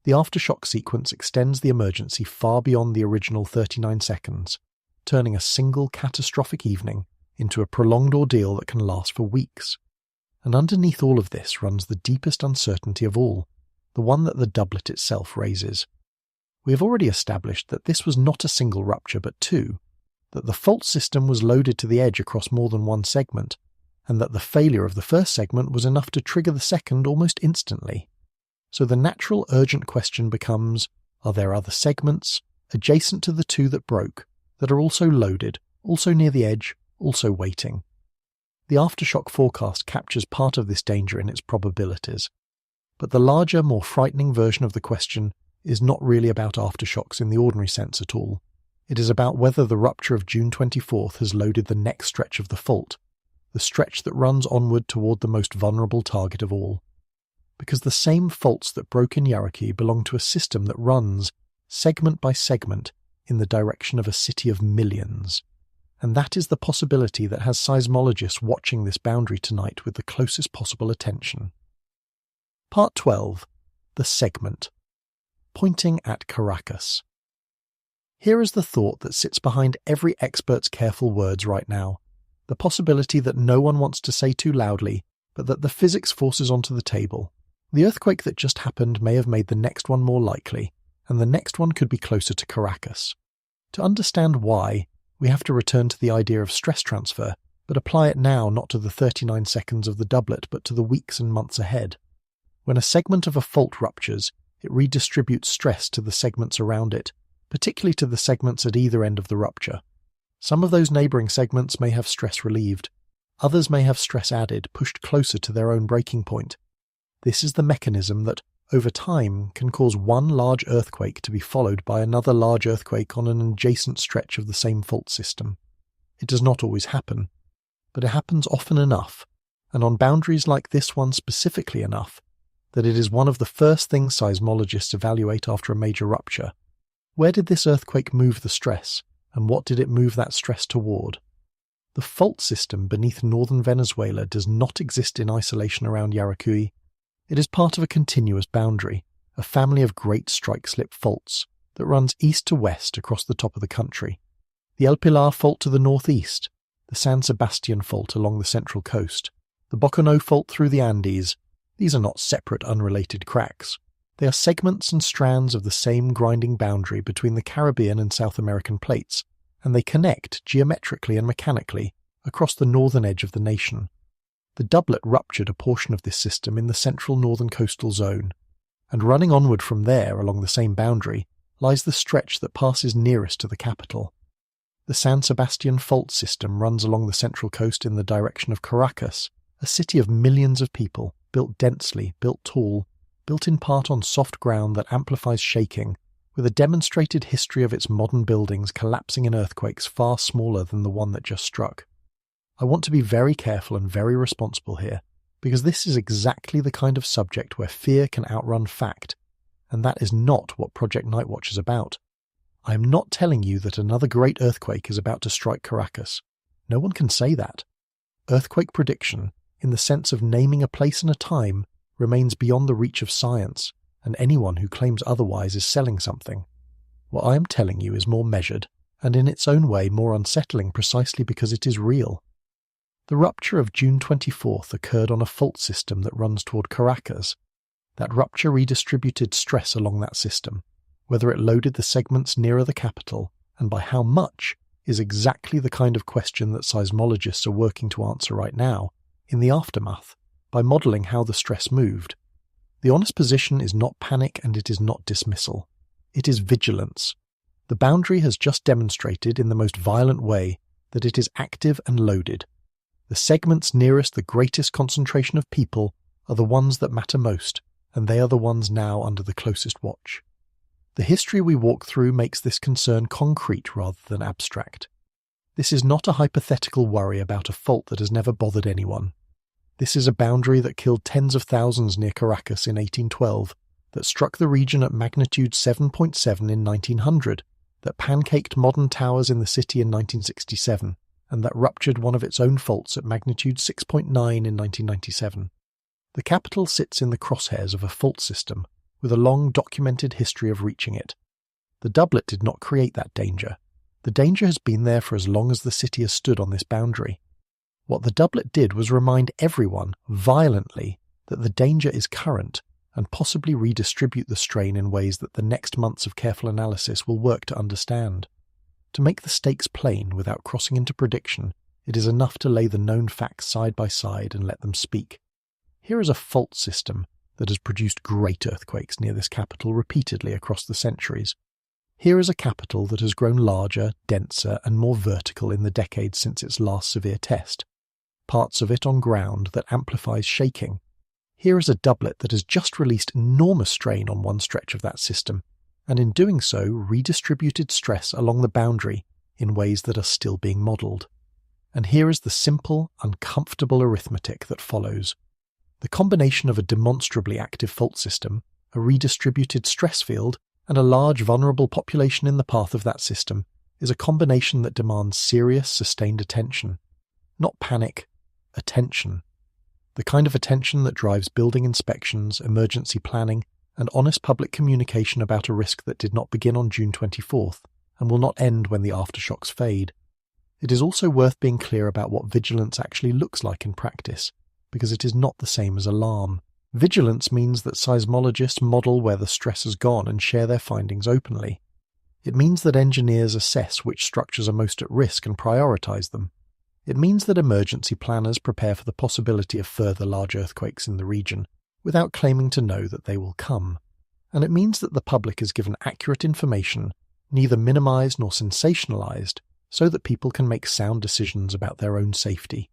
The aftershock sequence extends the emergency far beyond the original 39 seconds, turning a single catastrophic evening into a prolonged ordeal that can last for weeks. And underneath all of this runs the deepest uncertainty of all, the one that the doublet itself raises. We have already established that this was not a single rupture but two, that the fault system was loaded to the edge across more than one segment, and that the failure of the first segment was enough to trigger the second almost instantly. So the natural urgent question becomes, are there other segments, adjacent to the two that broke, that are also loaded, also near the edge, also waiting? The Aftershock forecast captures part of this danger in its probabilities. But the larger, more frightening version of the question is not really about aftershocks in the ordinary sense at all. It is about whether the rupture of June 24th has loaded the next stretch of the fault, the stretch that runs onward toward the most vulnerable target of all. Because the same faults that broke in Yaraki belong to a system that runs, segment by segment, in the direction of a city of millions. And that is the possibility that has seismologists watching this boundary tonight with the closest possible attention. Part 12. The segment. Pointing at Caracas. Here is the thought that sits behind every expert's careful words right now, the possibility that no one wants to say too loudly, but that the physics forces onto the table. The earthquake that just happened may have made the next one more likely, and the next one could be closer to Caracas. To understand why, we have to return to the idea of stress transfer, but apply it now not to the 39 seconds of the doublet but to the weeks and months ahead. When a segment of a fault ruptures, it redistributes stress to the segments around it, particularly to the segments at either end of the rupture. Some of those neighbouring segments may have stress relieved. Others may have stress added, pushed closer to their own breaking point. This is the mechanism that, over time, can cause one large earthquake to be followed by another large earthquake on an adjacent stretch of the same fault system. It does not always happen, but it happens often enough, and on boundaries like this one specifically enough, that it is one of the first things seismologists evaluate after a major rupture. Where did this earthquake move the stress, and what did it move that stress toward? The fault system beneath northern Venezuela does not exist in isolation around Yaracuy. It is part of a continuous boundary, a family of great strike-slip faults that runs east to west across the top of the country. The El Pilar Fault to the northeast, the San Sebastian Fault along the central coast, the Boconó Fault through the Andes. These are not separate, unrelated cracks. They are segments and strands of the same grinding boundary between the Caribbean and South American plates, and they connect geometrically and mechanically across the northern edge of the nation. The doublet ruptured a portion of this system in the central northern coastal zone, and running onward from there along the same boundary lies the stretch that passes nearest to the capital. The San Sebastian Fault system runs along the central coast in the direction of Caracas, a city of millions of people, built densely, built tall, built in part on soft ground that amplifies shaking, with a demonstrated history of its modern buildings collapsing in earthquakes far smaller than the one that just struck. I want to be very careful and very responsible here, because this is exactly the kind of subject where fear can outrun fact, and that is not what Project Nightwatch is about. I am not telling you that another great earthquake is about to strike Caracas. No one can say that. Earthquake prediction, in the sense of naming a place and a time, remains beyond the reach of science, and anyone who claims otherwise is selling something. What I am telling you is more measured, and in its own way more unsettling precisely because it is real. The rupture of June 24th occurred on a fault system that runs toward Caracas. That rupture redistributed stress along that system. Whether it loaded the segments nearer the capital, and by how much, is exactly the kind of question that seismologists are working to answer right now, in the aftermath, by modelling how the stress moved. The honest position is not panic and it is not dismissal. It is vigilance. The boundary has just demonstrated in the most violent way that it is active and loaded. The segments nearest the greatest concentration of people are the ones that matter most, and they are the ones now under the closest watch. The history we walk through makes this concern concrete rather than abstract. This is not a hypothetical worry about a fault that has never bothered anyone. This is a boundary that killed tens of thousands near Caracas in 1812, that struck the region at magnitude 7.7 in 1900, that pancaked modern towers in the city in 1967, and that ruptured one of its own faults at magnitude 6.9 in 1997. The capital sits in the crosshairs of a fault system, with a long documented history of reaching it. The doublet did not create that danger. The danger has been there for as long as the city has stood on this boundary. What the doublet did was remind everyone, violently, that the danger is current, and possibly redistribute the strain in ways that the next months of careful analysis will work to understand. To make the stakes plain without crossing into prediction, it is enough to lay the known facts side by side and let them speak. Here is a fault system that has produced great earthquakes near this capital repeatedly across the centuries. Here is a capital that has grown larger, denser, and more vertical in the decades since its last severe test. Parts of it on ground that amplifies shaking. Here is a doublet that has just released enormous strain on one stretch of that system, and in doing so redistributed stress along the boundary in ways that are still being modelled. And here is the simple, uncomfortable arithmetic that follows. The combination of a demonstrably active fault system, a redistributed stress field, and a large vulnerable population in the path of that system is a combination that demands serious, sustained attention. Not panic, attention. The kind of attention that drives building inspections, emergency planning, and honest public communication about a risk that did not begin on June 24th and will not end when the aftershocks fade. It is also worth being clear about what vigilance actually looks like in practice, because it is not the same as alarm. Vigilance means that seismologists model where the stress has gone and share their findings openly. It means that engineers assess which structures are most at risk and prioritize them. It means that emergency planners prepare for the possibility of further large earthquakes in the region, without claiming to know that they will come. And it means that the public is given accurate information, neither minimized nor sensationalized, so that people can make sound decisions about their own safety.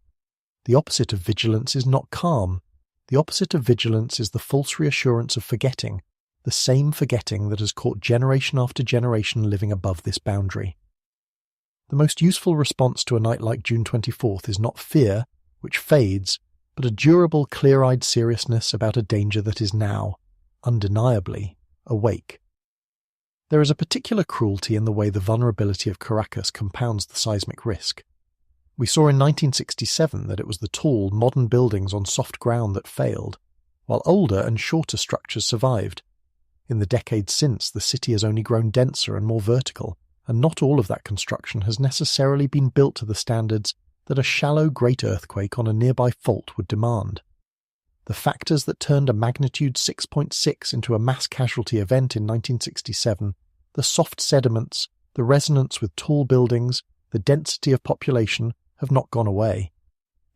The opposite of vigilance is not calm. The opposite of vigilance is the false reassurance of forgetting, the same forgetting that has caught generation after generation living above this boundary. The most useful response to a night like June 24th is not fear, which fades, but a durable, clear-eyed seriousness about a danger that is now, undeniably, awake. There is a particular cruelty in the way the vulnerability of Caracas compounds the seismic risk. We saw in 1967 that it was the tall, modern buildings on soft ground that failed, while older and shorter structures survived. In the decades since, the city has only grown denser and more vertical, and not all of that construction has necessarily been built to the standards that a shallow great earthquake on a nearby fault would demand. The factors that turned a magnitude 6.6 into a mass casualty event in 1967, the soft sediments, the resonance with tall buildings, the density of population, have not gone away.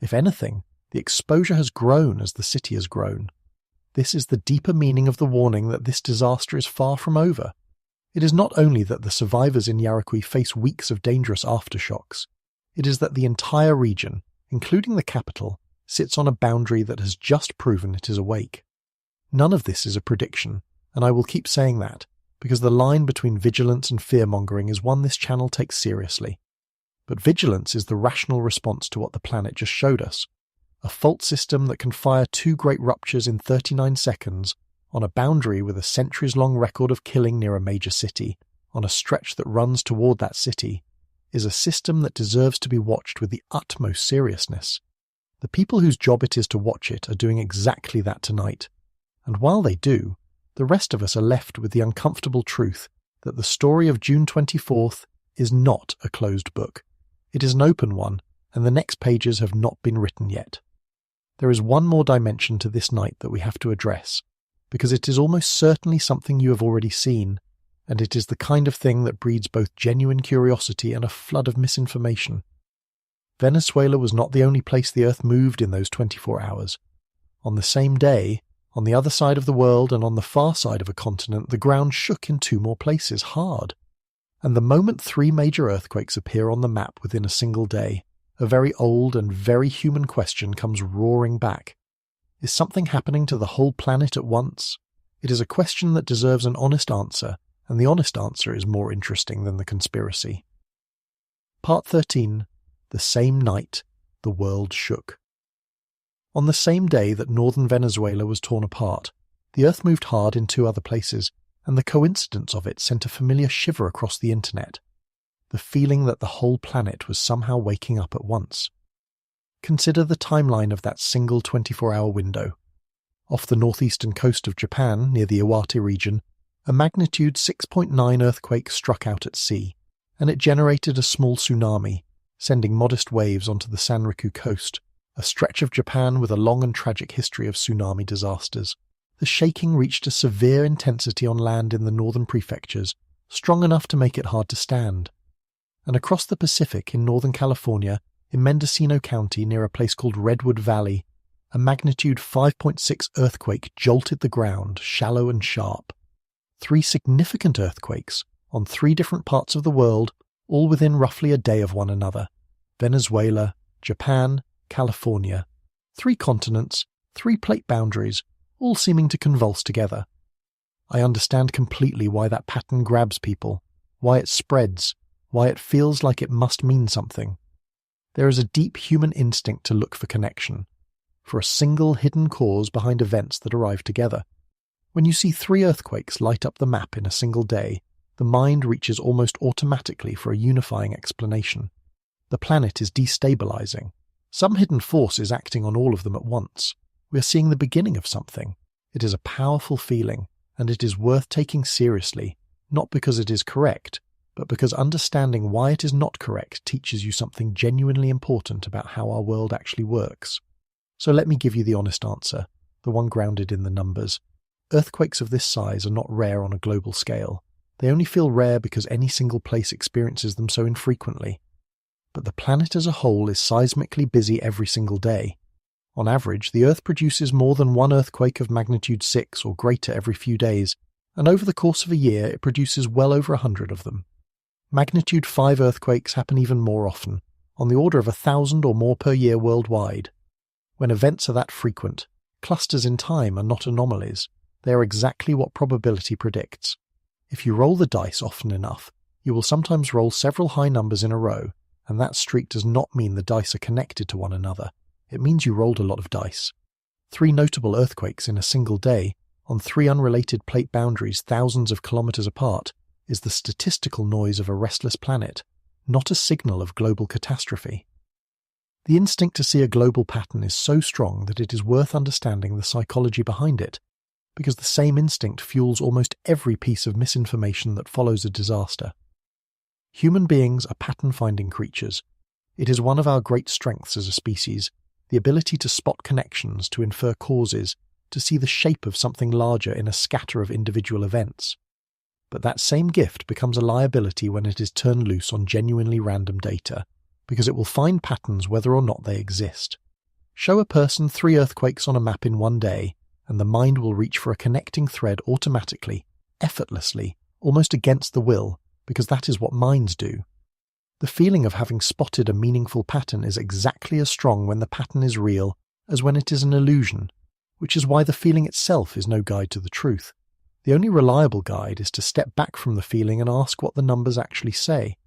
If anything, the exposure has grown as the city has grown. This is the deeper meaning of the warning that this disaster is far from over. It is not only that the survivors in Yaracuy face weeks of dangerous aftershocks, it is that the entire region, including the capital, sits on a boundary that has just proven it is awake. None of this is a prediction, and I will keep saying that, because the line between vigilance and fear-mongering is one this channel takes seriously. But vigilance is the rational response to what the planet just showed us. A fault system that can fire 2 great ruptures in 39 seconds, on a boundary with a centuries-long record of killing near a major city, on a stretch that runs toward that city, is a system that deserves to be watched with the utmost seriousness. The people whose job it is to watch it are doing exactly that tonight, and while they do, the rest of us are left with the uncomfortable truth that the story of June 24th is not a closed book. It is an open one, and the next pages have not been written yet. There is one more dimension to this night that we have to address, because it is almost certainly something you have already seen, and it is the kind of thing that breeds both genuine curiosity and a flood of misinformation. Venezuela was not the only place the Earth moved in those 24 hours. On the same day, on the other side of the world and on the far side of a continent, the ground shook in 2 more places hard. And the moment 3 major earthquakes appear on the map within a single day, a very old and very human question comes roaring back. Is something happening to the whole planet at once? It is a question that deserves an honest answer, and the honest answer is more interesting than the conspiracy. Part 13. The same night, the world shook. On the same day that northern Venezuela was torn apart, the Earth moved hard in 2 other places, and the coincidence of it sent a familiar shiver across the internet. The feeling that the whole planet was somehow waking up at once. Consider the timeline of that single 24-hour window. Off the northeastern coast of Japan, near the Iwate region, a magnitude 6.9 earthquake struck out at sea, and it generated a small tsunami, sending modest waves onto the Sanriku coast, a stretch of Japan with a long and tragic history of tsunami disasters. The shaking reached a severe intensity on land in the northern prefectures, strong enough to make it hard to stand. And across the Pacific in northern California, in Mendocino County near a place called Redwood Valley, a magnitude 5.6 earthquake jolted the ground, shallow and sharp. 3 significant earthquakes on 3 different parts of the world, all within roughly a day of one another. Venezuela, Japan, California. 3 continents, 3 plate boundaries, all seeming to convulse together. I understand completely why that pattern grabs people, why it spreads, why it feels like it must mean something. There is a deep human instinct to look for connection, for a single hidden cause behind events that arrive together. When you see 3 earthquakes light up the map in a single day, the mind reaches almost automatically for a unifying explanation. The planet is destabilizing. Some hidden force is acting on all of them at once. We are seeing the beginning of something. It is a powerful feeling, and it is worth taking seriously, not because it is correct, but because understanding why it is not correct teaches you something genuinely important about how our world actually works. So let me give you the honest answer, the one grounded in the numbers. Earthquakes of this size are not rare on a global scale. They only feel rare because any single place experiences them so infrequently. But the planet as a whole is seismically busy every single day. On average, the Earth produces more than 1 earthquake of magnitude 6 or greater every few days, and over the course of a year it produces well over 100 of them. Magnitude 5 earthquakes happen even more often, on the order of 1,000 or more per year worldwide. When events are that frequent, clusters in time are not anomalies. They are exactly what probability predicts. If you roll the dice often enough, you will sometimes roll several high numbers in a row, and that streak does not mean the dice are connected to one another. It means you rolled a lot of dice. 3 notable earthquakes in a single day, on 3 unrelated plate boundaries thousands of kilometers apart, is the statistical noise of a restless planet, not a signal of global catastrophe. The instinct to see a global pattern is so strong that it is worth understanding the psychology behind it, because the same instinct fuels almost every piece of misinformation that follows a disaster. Human beings are pattern-finding creatures. It is one of our great strengths as a species, the ability to spot connections, to infer causes, to see the shape of something larger in a scatter of individual events. But that same gift becomes a liability when it is turned loose on genuinely random data, because it will find patterns whether or not they exist. Show a person 3 earthquakes on a map in one day, and the mind will reach for a connecting thread automatically, effortlessly, almost against the will, because that is what minds do. The feeling of having spotted a meaningful pattern is exactly as strong when the pattern is real as when it is an illusion, which is why the feeling itself is no guide to the truth. The only reliable guide is to step back from the feeling and ask what the numbers actually say.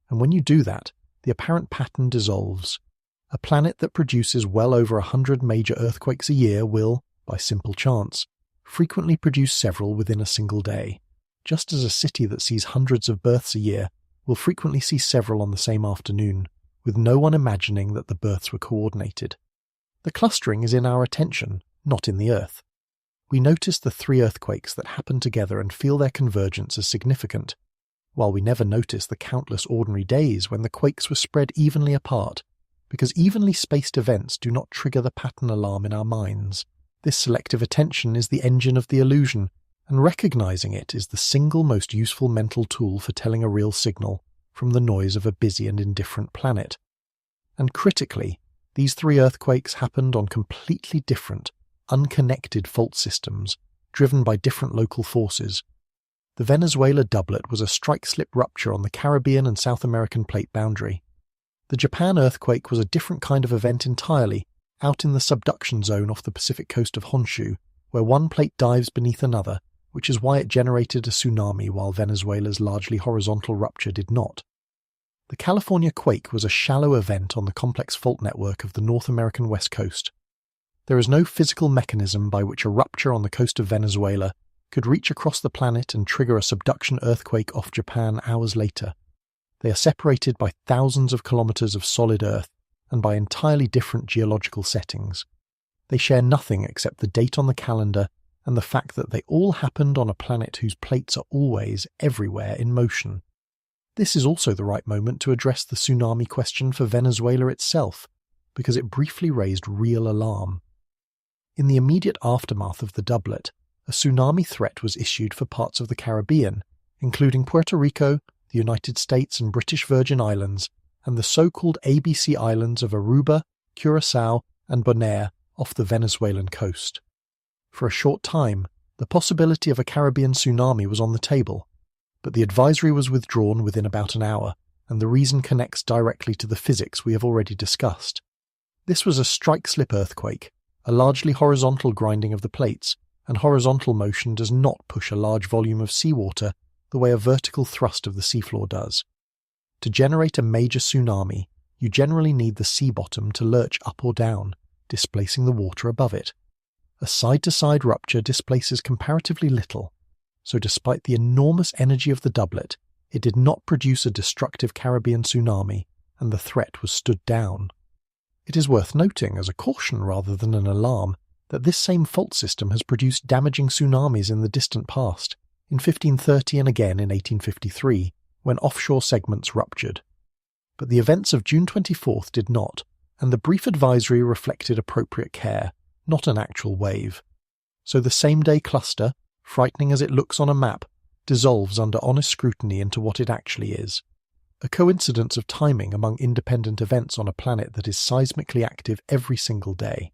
And when you do that, the apparent pattern dissolves. A planet that produces well over 100 major earthquakes a year will, by simple chance, frequently produce several within a single day, just as a city that sees hundreds of births a year will frequently see several on the same afternoon, with no one imagining that the births were coordinated. The clustering is in our attention, not in the Earth. We notice the 3 earthquakes that happen together and feel their convergence as significant, while we never notice the countless ordinary days when the quakes were spread evenly apart, because evenly spaced events do not trigger the pattern alarm in our minds. This selective attention is the engine of the illusion, and recognizing it is the single most useful mental tool for telling a real signal from the noise of a busy and indifferent planet. And critically, these 3 earthquakes happened on completely different, unconnected fault systems, driven by different local forces. The Venezuela doublet was a strike-slip rupture on the Caribbean and South American plate boundary. The Japan earthquake was a different kind of event entirely, out in the subduction zone off the Pacific coast of Honshu, where one plate dives beneath another, which is why it generated a tsunami while Venezuela's largely horizontal rupture did not. The California quake was a shallow event on the complex fault network of the North American west coast. There is no physical mechanism by which a rupture on the coast of Venezuela could reach across the planet and trigger a subduction earthquake off Japan hours later. They are separated by thousands of kilometers of solid earth and by entirely different geological settings. They share nothing except the date on the calendar and the fact that they all happened on a planet whose plates are always, everywhere, in motion. This is also the right moment to address the tsunami question for Venezuela itself, because it briefly raised real alarm. In the immediate aftermath of the doublet, a tsunami threat was issued for parts of the Caribbean, including Puerto Rico, the United States and British Virgin Islands, and the so-called ABC Islands of Aruba, Curaçao, and Bonaire off the Venezuelan coast. For a short time, the possibility of a Caribbean tsunami was on the table, but the advisory was withdrawn within about an hour, and the reason connects directly to the physics we have already discussed. This was a strike-slip earthquake, a largely horizontal grinding of the plates, and horizontal motion does not push a large volume of seawater the way a vertical thrust of the seafloor does. To generate a major tsunami, you generally need the sea bottom to lurch up or down, displacing the water above it. A side-to-side rupture displaces comparatively little, so despite the enormous energy of the doublet, it did not produce a destructive Caribbean tsunami, and the threat was stood down. It is worth noting, as a caution rather than an alarm, that this same fault system has produced damaging tsunamis in the distant past, in 1530 and again in 1853, when offshore segments ruptured. But the events of June 24th did not, and the brief advisory reflected appropriate care, not an actual wave. So the same-day cluster, frightening as it looks on a map, dissolves under honest scrutiny into what it actually is. A coincidence of timing among independent events on a planet that is seismically active every single day.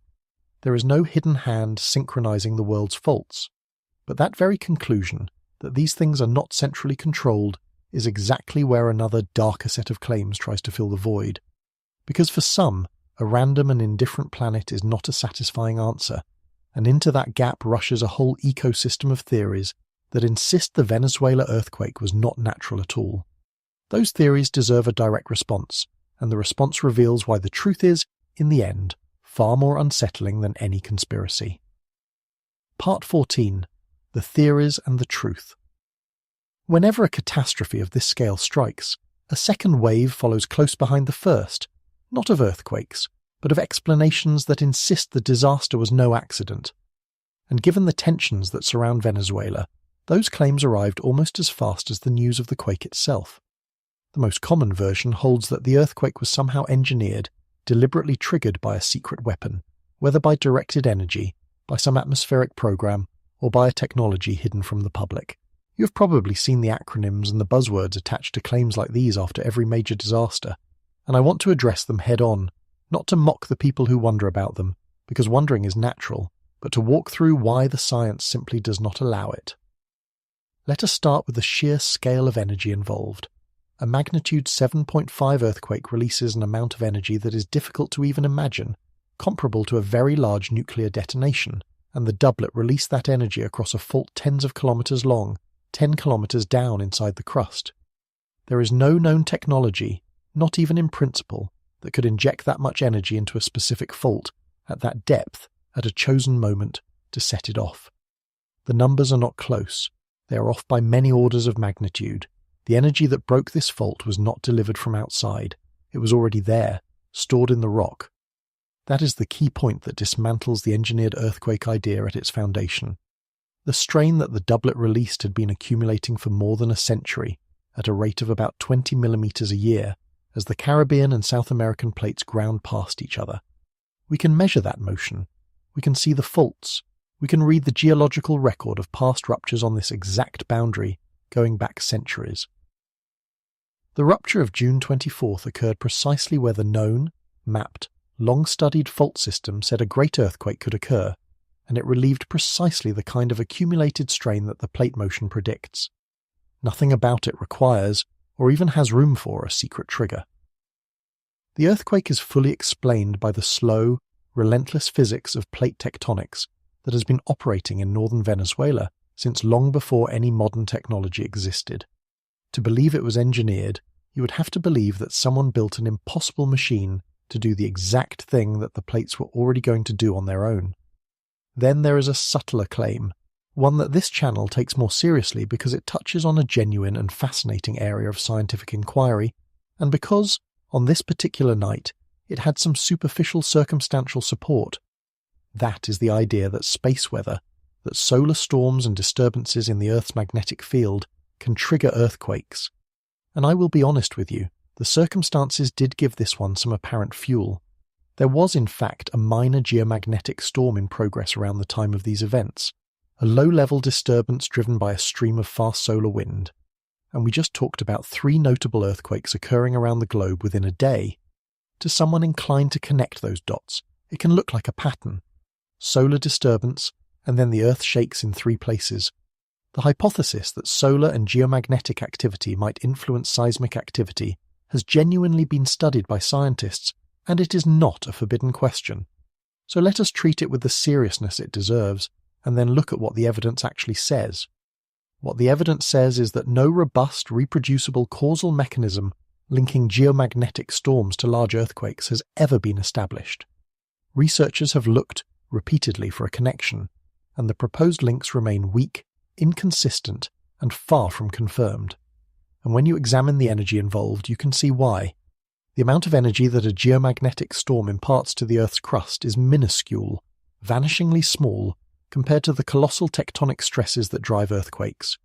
There is no hidden hand synchronizing the world's faults. But that very conclusion, that these things are not centrally controlled, is exactly where another darker set of claims tries to fill the void. Because for some, a random and indifferent planet is not a satisfying answer, and into that gap rushes a whole ecosystem of theories that insist the Venezuela earthquake was not natural at all. Those theories deserve a direct response, and the response reveals why the truth is, in the end, far more unsettling than any conspiracy. Part 14. The Theories and the Truth. Whenever a catastrophe of this scale strikes, a second wave follows close behind the first, not of earthquakes, but of explanations that insist the disaster was no accident. And given the tensions that surround Venezuela, those claims arrived almost as fast as the news of the quake itself. The most common version holds that the earthquake was somehow engineered, deliberately triggered by a secret weapon, whether by directed energy, by some atmospheric program, or by a technology hidden from the public. You have probably seen the acronyms and the buzzwords attached to claims like these after every major disaster, and I want to address them head-on, not to mock the people who wonder about them, because wondering is natural, but to walk through why the science simply does not allow it. Let us start with the sheer scale of energy involved. A magnitude 7.5 earthquake releases an amount of energy that is difficult to even imagine, comparable to a very large nuclear detonation, and the doublet released that energy across a fault tens of kilometers long, 10 kilometers down inside the crust. There is no known technology, not even in principle, that could inject that much energy into a specific fault, at that depth, at a chosen moment, to set it off. The numbers are not close. They are off by many orders of magnitude. The energy that broke this fault was not delivered from outside. It was already there, stored in the rock. That is the key point that dismantles the engineered earthquake idea at its foundation. The strain that the doublet released had been accumulating for more than a century, at a rate of about 20 millimeters a year, as the Caribbean and South American plates ground past each other. We can measure that motion. We can see the faults. We can read the geological record of past ruptures on this exact boundary, going back centuries. The rupture of June 24th occurred precisely where the known, mapped, long-studied fault system said a great earthquake could occur, and it relieved precisely the kind of accumulated strain that the plate motion predicts. Nothing about it requires, or even has room for, a secret trigger. The earthquake is fully explained by the slow, relentless physics of plate tectonics that has been operating in northern Venezuela since long before any modern technology existed. To believe it was engineered, you would have to believe that someone built an impossible machine to do the exact thing that the plates were already going to do on their own. Then there is a subtler claim, one that this channel takes more seriously because it touches on a genuine and fascinating area of scientific inquiry, and because, on this particular night, it had some superficial circumstantial support. That is the idea that space weather, that solar storms and disturbances in the Earth's magnetic field can trigger earthquakes. And I will be honest with you, the circumstances did give this one some apparent fuel. There was in fact a minor geomagnetic storm in progress around the time of these events, a low-level disturbance driven by a stream of fast solar wind. And we just talked about 3 notable earthquakes occurring around the globe within a day. To someone inclined to connect those dots, it can look like a pattern. Solar disturbance, and then the Earth shakes in 3 places. The hypothesis that solar and geomagnetic activity might influence seismic activity has genuinely been studied by scientists, and it is not a forbidden question. So let us treat it with the seriousness it deserves, and then look at what the evidence actually says. What the evidence says is that no robust, reproducible causal mechanism linking geomagnetic storms to large earthquakes has ever been established. Researchers have looked repeatedly for a connection, and the proposed links remain weak, inconsistent, and far from confirmed. And when you examine the energy involved, you can see why. The amount of energy that a geomagnetic storm imparts to the Earth's crust is minuscule, vanishingly small, compared to the colossal tectonic stresses that drive earthquakes.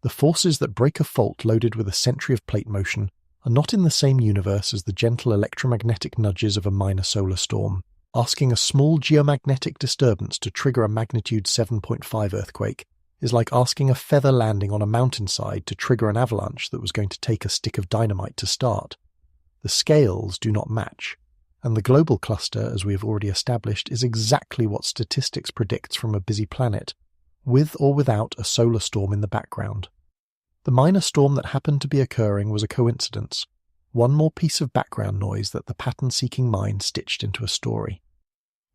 The forces that break a fault loaded with a century of plate motion are not in the same universe as the gentle electromagnetic nudges of a minor solar storm. Asking a small geomagnetic disturbance to trigger a magnitude 7.5 earthquake is like asking a feather landing on a mountainside to trigger an avalanche that was going to take a stick of dynamite to start. The scales do not match, and the global cluster, as we have already established, is exactly what statistics predicts from a busy planet, with or without a solar storm in the background. The minor storm that happened to be occurring was a coincidence, one more piece of background noise that the pattern-seeking mind stitched into a story.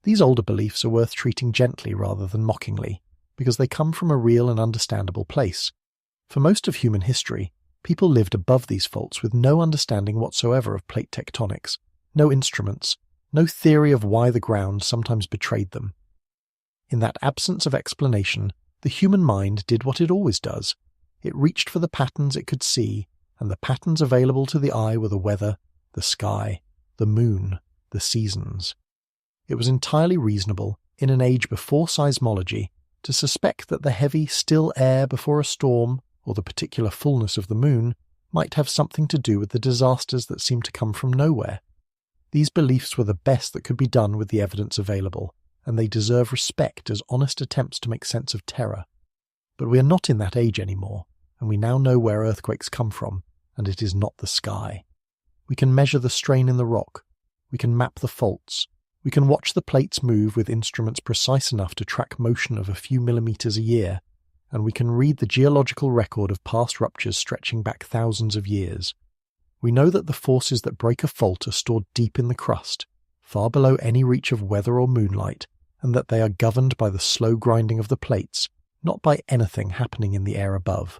These older beliefs are worth treating gently rather than mockingly, because they come from a real and understandable place. For most of human history, people lived above these faults with no understanding whatsoever of plate tectonics, no instruments, no theory of why the ground sometimes betrayed them. In that absence of explanation, the human mind did what it always does. It reached for the patterns it could see, and the patterns available to the eye were the weather, the sky, the moon, the seasons. It was entirely reasonable, in an age before seismology, to suspect that the heavy, still air before a storm, or the particular fullness of the moon, might have something to do with the disasters that seemed to come from nowhere. These beliefs were the best that could be done with the evidence available, and they deserve respect as honest attempts to make sense of terror. But we are not in that age anymore, and we now know where earthquakes come from, and it is not the sky. We can measure the strain in the rock. We can map the faults. We can watch the plates move with instruments precise enough to track motion of a few millimeters a year, and we can read the geological record of past ruptures stretching back thousands of years. We know that the forces that break a fault are stored deep in the crust, far below any reach of weather or moonlight, and that they are governed by the slow grinding of the plates, not by anything happening in the air above.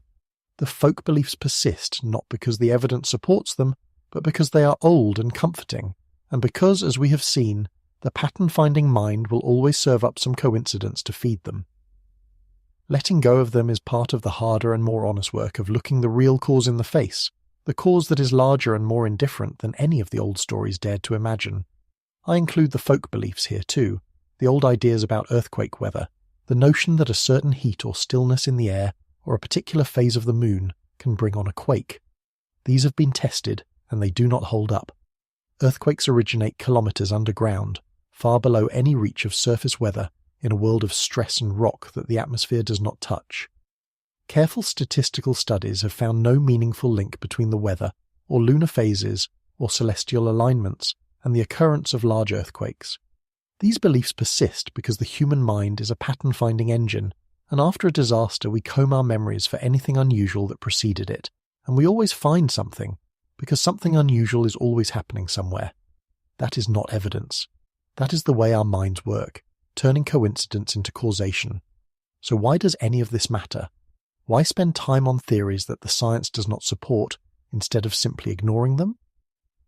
The folk beliefs persist not because the evidence supports them, but because they are old and comforting, and because, as we have seen, the pattern-finding mind will always serve up some coincidence to feed them. Letting go of them is part of the harder and more honest work of looking the real cause in the face, the cause that is larger and more indifferent than any of the old stories dared to imagine. I include the folk beliefs here too, the old ideas about earthquake weather, the notion that a certain heat or stillness in the air, or a particular phase of the moon, can bring on a quake. These have been tested, and they do not hold up. Earthquakes originate kilometers underground, far below any reach of surface weather, in a world of stress and rock that the atmosphere does not touch. Careful statistical studies have found no meaningful link between the weather, or lunar phases, or celestial alignments, and the occurrence of large earthquakes. These beliefs persist because the human mind is a pattern-finding engine, and after a disaster we comb our memories for anything unusual that preceded it, and we always find something, because something unusual is always happening somewhere. That is not evidence. That is the way our minds work, turning coincidence into causation. So why does any of this matter? Why spend time on theories that the science does not support, instead of simply ignoring them?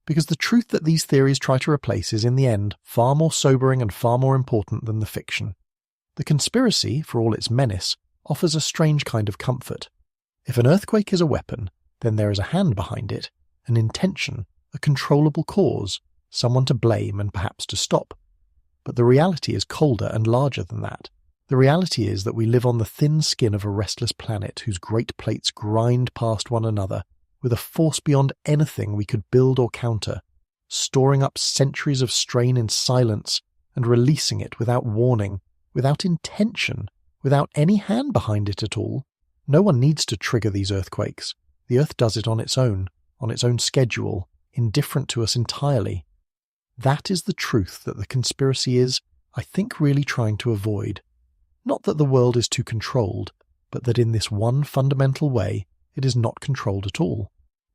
Because the truth that these theories try to replace is in the end far more sobering and far more important than the fiction. The conspiracy, for all its menace, offers a strange kind of comfort. If an earthquake is a weapon, then there is a hand behind it, an intention, a controllable cause, someone to blame and perhaps to stop. But the reality is colder and larger than that. The reality is that we live on the thin skin of a restless planet whose great plates grind past one another with a force beyond anything we could build or counter, storing up centuries of strain in silence and releasing it without warning, without intention, without any hand behind it at all. No one needs to trigger these earthquakes. The Earth does it on its own schedule, indifferent to us entirely. That is the truth that the conspiracy is, I think, really trying to avoid. Not that the world is too controlled, but that in this one fundamental way, it is not controlled at all.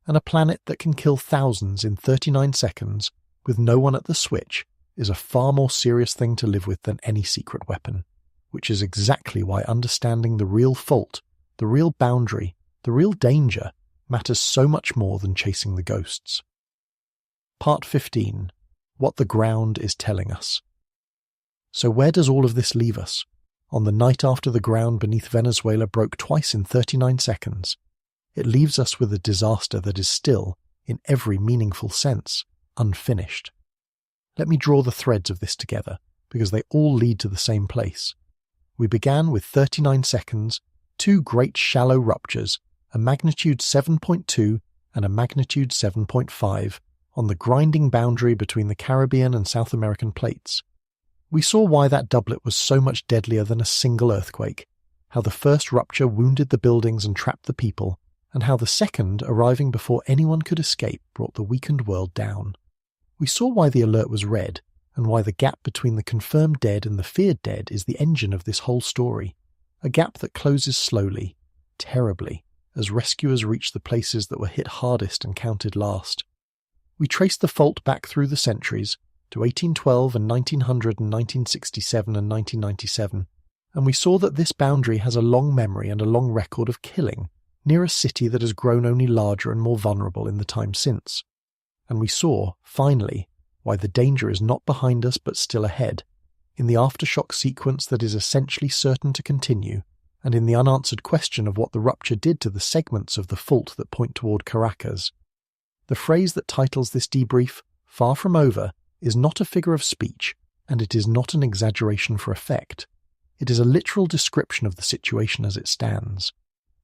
And a planet that can kill thousands in 39 seconds, with no one at the switch, is a far more serious thing to live with than any secret weapon. Which is exactly why understanding the real fault, the real boundary, the real danger, matters so much more than chasing the ghosts. Part 15. What the ground is telling us. So where does all of this leave us? On the night after the ground beneath Venezuela broke twice in 39 seconds, it leaves us with a disaster that is still, in every meaningful sense, unfinished. Let me draw the threads of this together, because they all lead to the same place. We began with 39 seconds, two great shallow ruptures, a magnitude 7.2 and a magnitude 7.5, on the grinding boundary between the Caribbean and South American plates. We saw why that doublet was so much deadlier than a single earthquake, how the first rupture wounded the buildings and trapped the people, and how the second, arriving before anyone could escape, brought the weakened world down. We saw why the alert was red, and why the gap between the confirmed dead and the feared dead is the engine of this whole story, a gap that closes slowly, terribly, as rescuers reach the places that were hit hardest and counted last. We traced the fault back through the centuries, to 1812 and 1900 and 1967 and 1997, and we saw that this boundary has a long memory and a long record of killing, near a city that has grown only larger and more vulnerable in the time since. And we saw, finally, why the danger is not behind us but still ahead, in the aftershock sequence that is essentially certain to continue, and in the unanswered question of what the rupture did to the segments of the fault that point toward Caracas. The phrase that titles this debrief, "Far from over," is not a figure of speech, and it is not an exaggeration for effect. It is a literal description of the situation as it stands.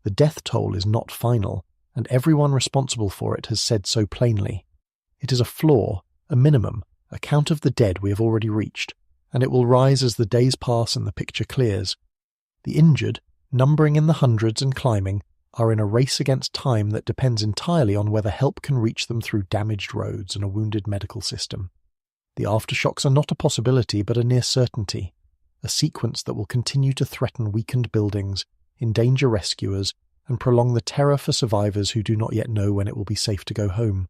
The death toll is not final, and everyone responsible for it has said so plainly. It is a floor, a minimum, a count of the dead we have already reached, and it will rise as the days pass and the picture clears. The injured, numbering in the hundreds and climbing, are in a race against time that depends entirely on whether help can reach them through damaged roads and a wounded medical system. The aftershocks are not a possibility but a near certainty, a sequence that will continue to threaten weakened buildings, endanger rescuers, and prolong the terror for survivors who do not yet know when it will be safe to go home.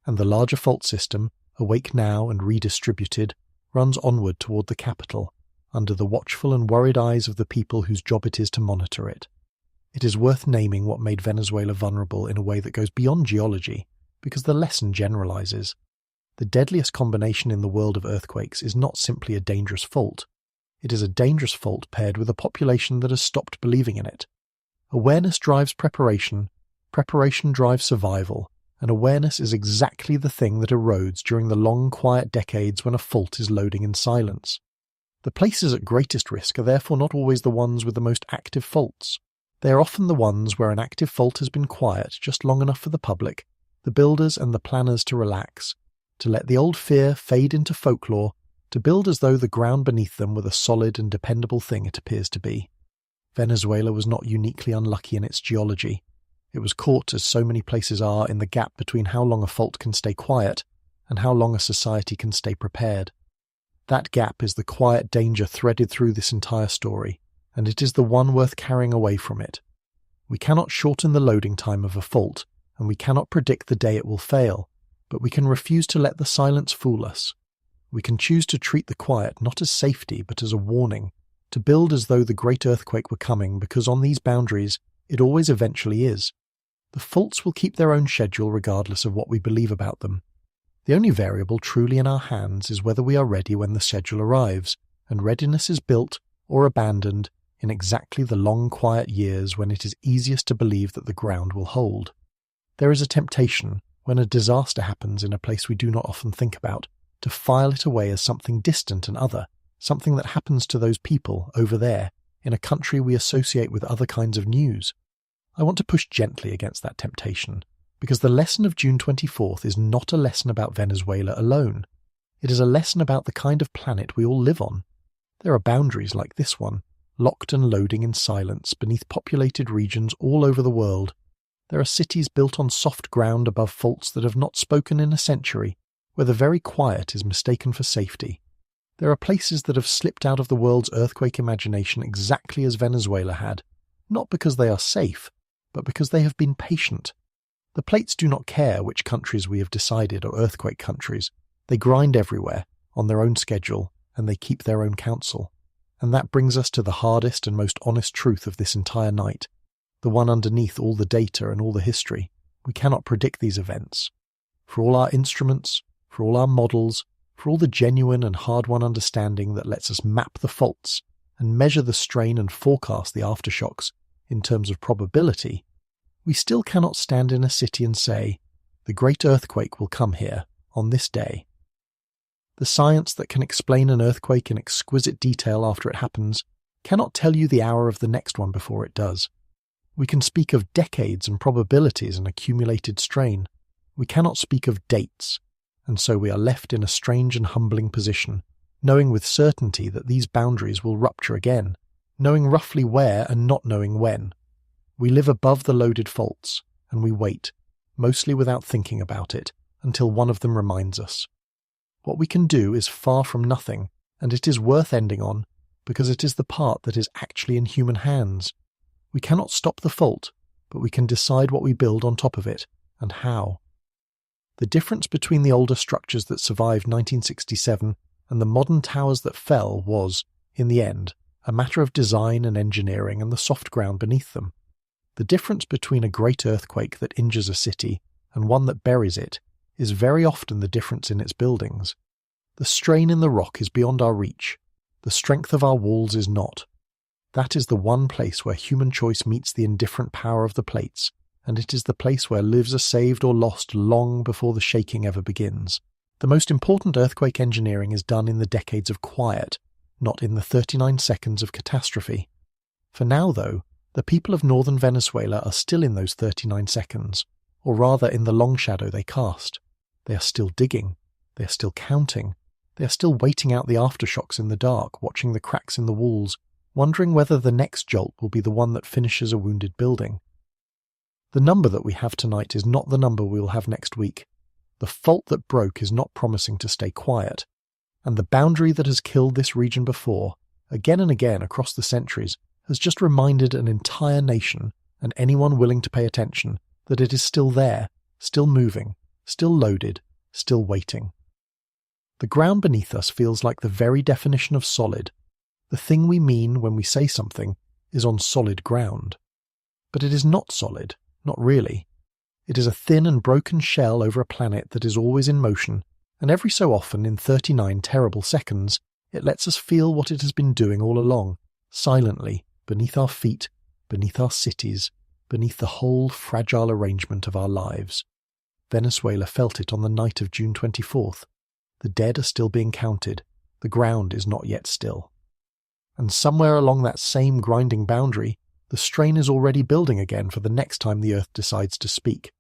And the larger fault system, awake now and redistributed, runs onward toward the capital, under the watchful and worried eyes of the people whose job it is to monitor it. It is worth naming what made Venezuela vulnerable in a way that goes beyond geology, because the lesson generalizes. The deadliest combination in the world of earthquakes is not simply a dangerous fault. It is a dangerous fault paired with a population that has stopped believing in it. Awareness drives preparation, preparation drives survival, and awareness is exactly the thing that erodes during the long, quiet decades when a fault is loading in silence. The places at greatest risk are therefore not always the ones with the most active faults. They are often the ones where an active fault has been quiet just long enough for the public, the builders and the planners to relax, to let the old fear fade into folklore, to build as though the ground beneath them were the solid and dependable thing it appears to be. Venezuela was not uniquely unlucky in its geology. It was caught, as so many places are, in the gap between how long a fault can stay quiet and how long a society can stay prepared. That gap is the quiet danger threaded through this entire story, and it is the one worth carrying away from it. We cannot shorten the loading time of a fault, and we cannot predict the day it will fail, but we can refuse to let the silence fool us. We can choose to treat the quiet not as safety but as a warning, to build as though the great earthquake were coming, because on these boundaries it always eventually is. The faults will keep their own schedule regardless of what we believe about them. The only variable truly in our hands is whether we are ready when the schedule arrives, and readiness is built, or abandoned, in exactly the long quiet years when it is easiest to believe that the ground will hold. There is a temptation, when a disaster happens in a place we do not often think about, to file it away as something distant and other, something that happens to those people over there, in a country we associate with other kinds of news. I want to push gently against that temptation, because the lesson of June 24th is not a lesson about Venezuela alone. It is a lesson about the kind of planet we all live on. There are boundaries like this one, locked and loading in silence beneath populated regions all over the world. There are cities built on soft ground above faults that have not spoken in a century, where the very quiet is mistaken for safety. There are places that have slipped out of the world's earthquake imagination exactly as Venezuela had, not because they are safe, but because they have been patient. The plates do not care which countries we have decided are earthquake countries. They grind everywhere, on their own schedule, and they keep their own counsel. And that brings us to the hardest and most honest truth of this entire night, the one underneath all the data and all the history. We cannot predict these events. For all our instruments, for all our models, for all the genuine and hard-won understanding that lets us map the faults and measure the strain and forecast the aftershocks in terms of probability, we still cannot stand in a city and say, the great earthquake will come here on this day. The science that can explain an earthquake in exquisite detail after it happens cannot tell you the hour of the next one before it does. We can speak of decades and probabilities and accumulated strain. We cannot speak of dates, and so we are left in a strange and humbling position, knowing with certainty that these boundaries will rupture again, knowing roughly where and not knowing when. We live above the loaded faults, and we wait, mostly without thinking about it, until one of them reminds us. What we can do is far from nothing, and it is worth ending on, because it is the part that is actually in human hands. We cannot stop the fault, but we can decide what we build on top of it, and how. The difference between the older structures that survived 1967 and the modern towers that fell was, in the end, a matter of design and engineering and the soft ground beneath them. The difference between a great earthquake that injures a city and one that buries it is very often the difference in its buildings. The strain in the rock is beyond our reach. The strength of our walls is not. That is the one place where human choice meets the indifferent power of the plates, and it is the place where lives are saved or lost long before the shaking ever begins. The most important earthquake engineering is done in the decades of quiet, not in the 39 seconds of catastrophe. For now, though, the people of northern Venezuela are still in those 39 seconds, or rather in the long shadow they cast. They are still digging. They are still counting. They are still waiting out the aftershocks in the dark, watching the cracks in the walls, wondering whether the next jolt will be the one that finishes a wounded building. The number that we have tonight is not the number we will have next week. The fault that broke is not promising to stay quiet. And the boundary that has killed this region before, again and again across the centuries, has just reminded an entire nation and anyone willing to pay attention that it is still there, still moving, still loaded, still waiting. The ground beneath us feels like the very definition of solid. The thing we mean when we say something is on solid ground. But it is not solid, not really. It is a thin and broken shell over a planet that is always in motion, and every so often in 39 terrible seconds, it lets us feel what it has been doing all along, silently, beneath our feet, beneath our cities, beneath the whole fragile arrangement of our lives. Venezuela felt it on the night of June 24th. The dead are still being counted. The ground is not yet still. And somewhere along that same grinding boundary, the strain is already building again for the next time the Earth decides to speak.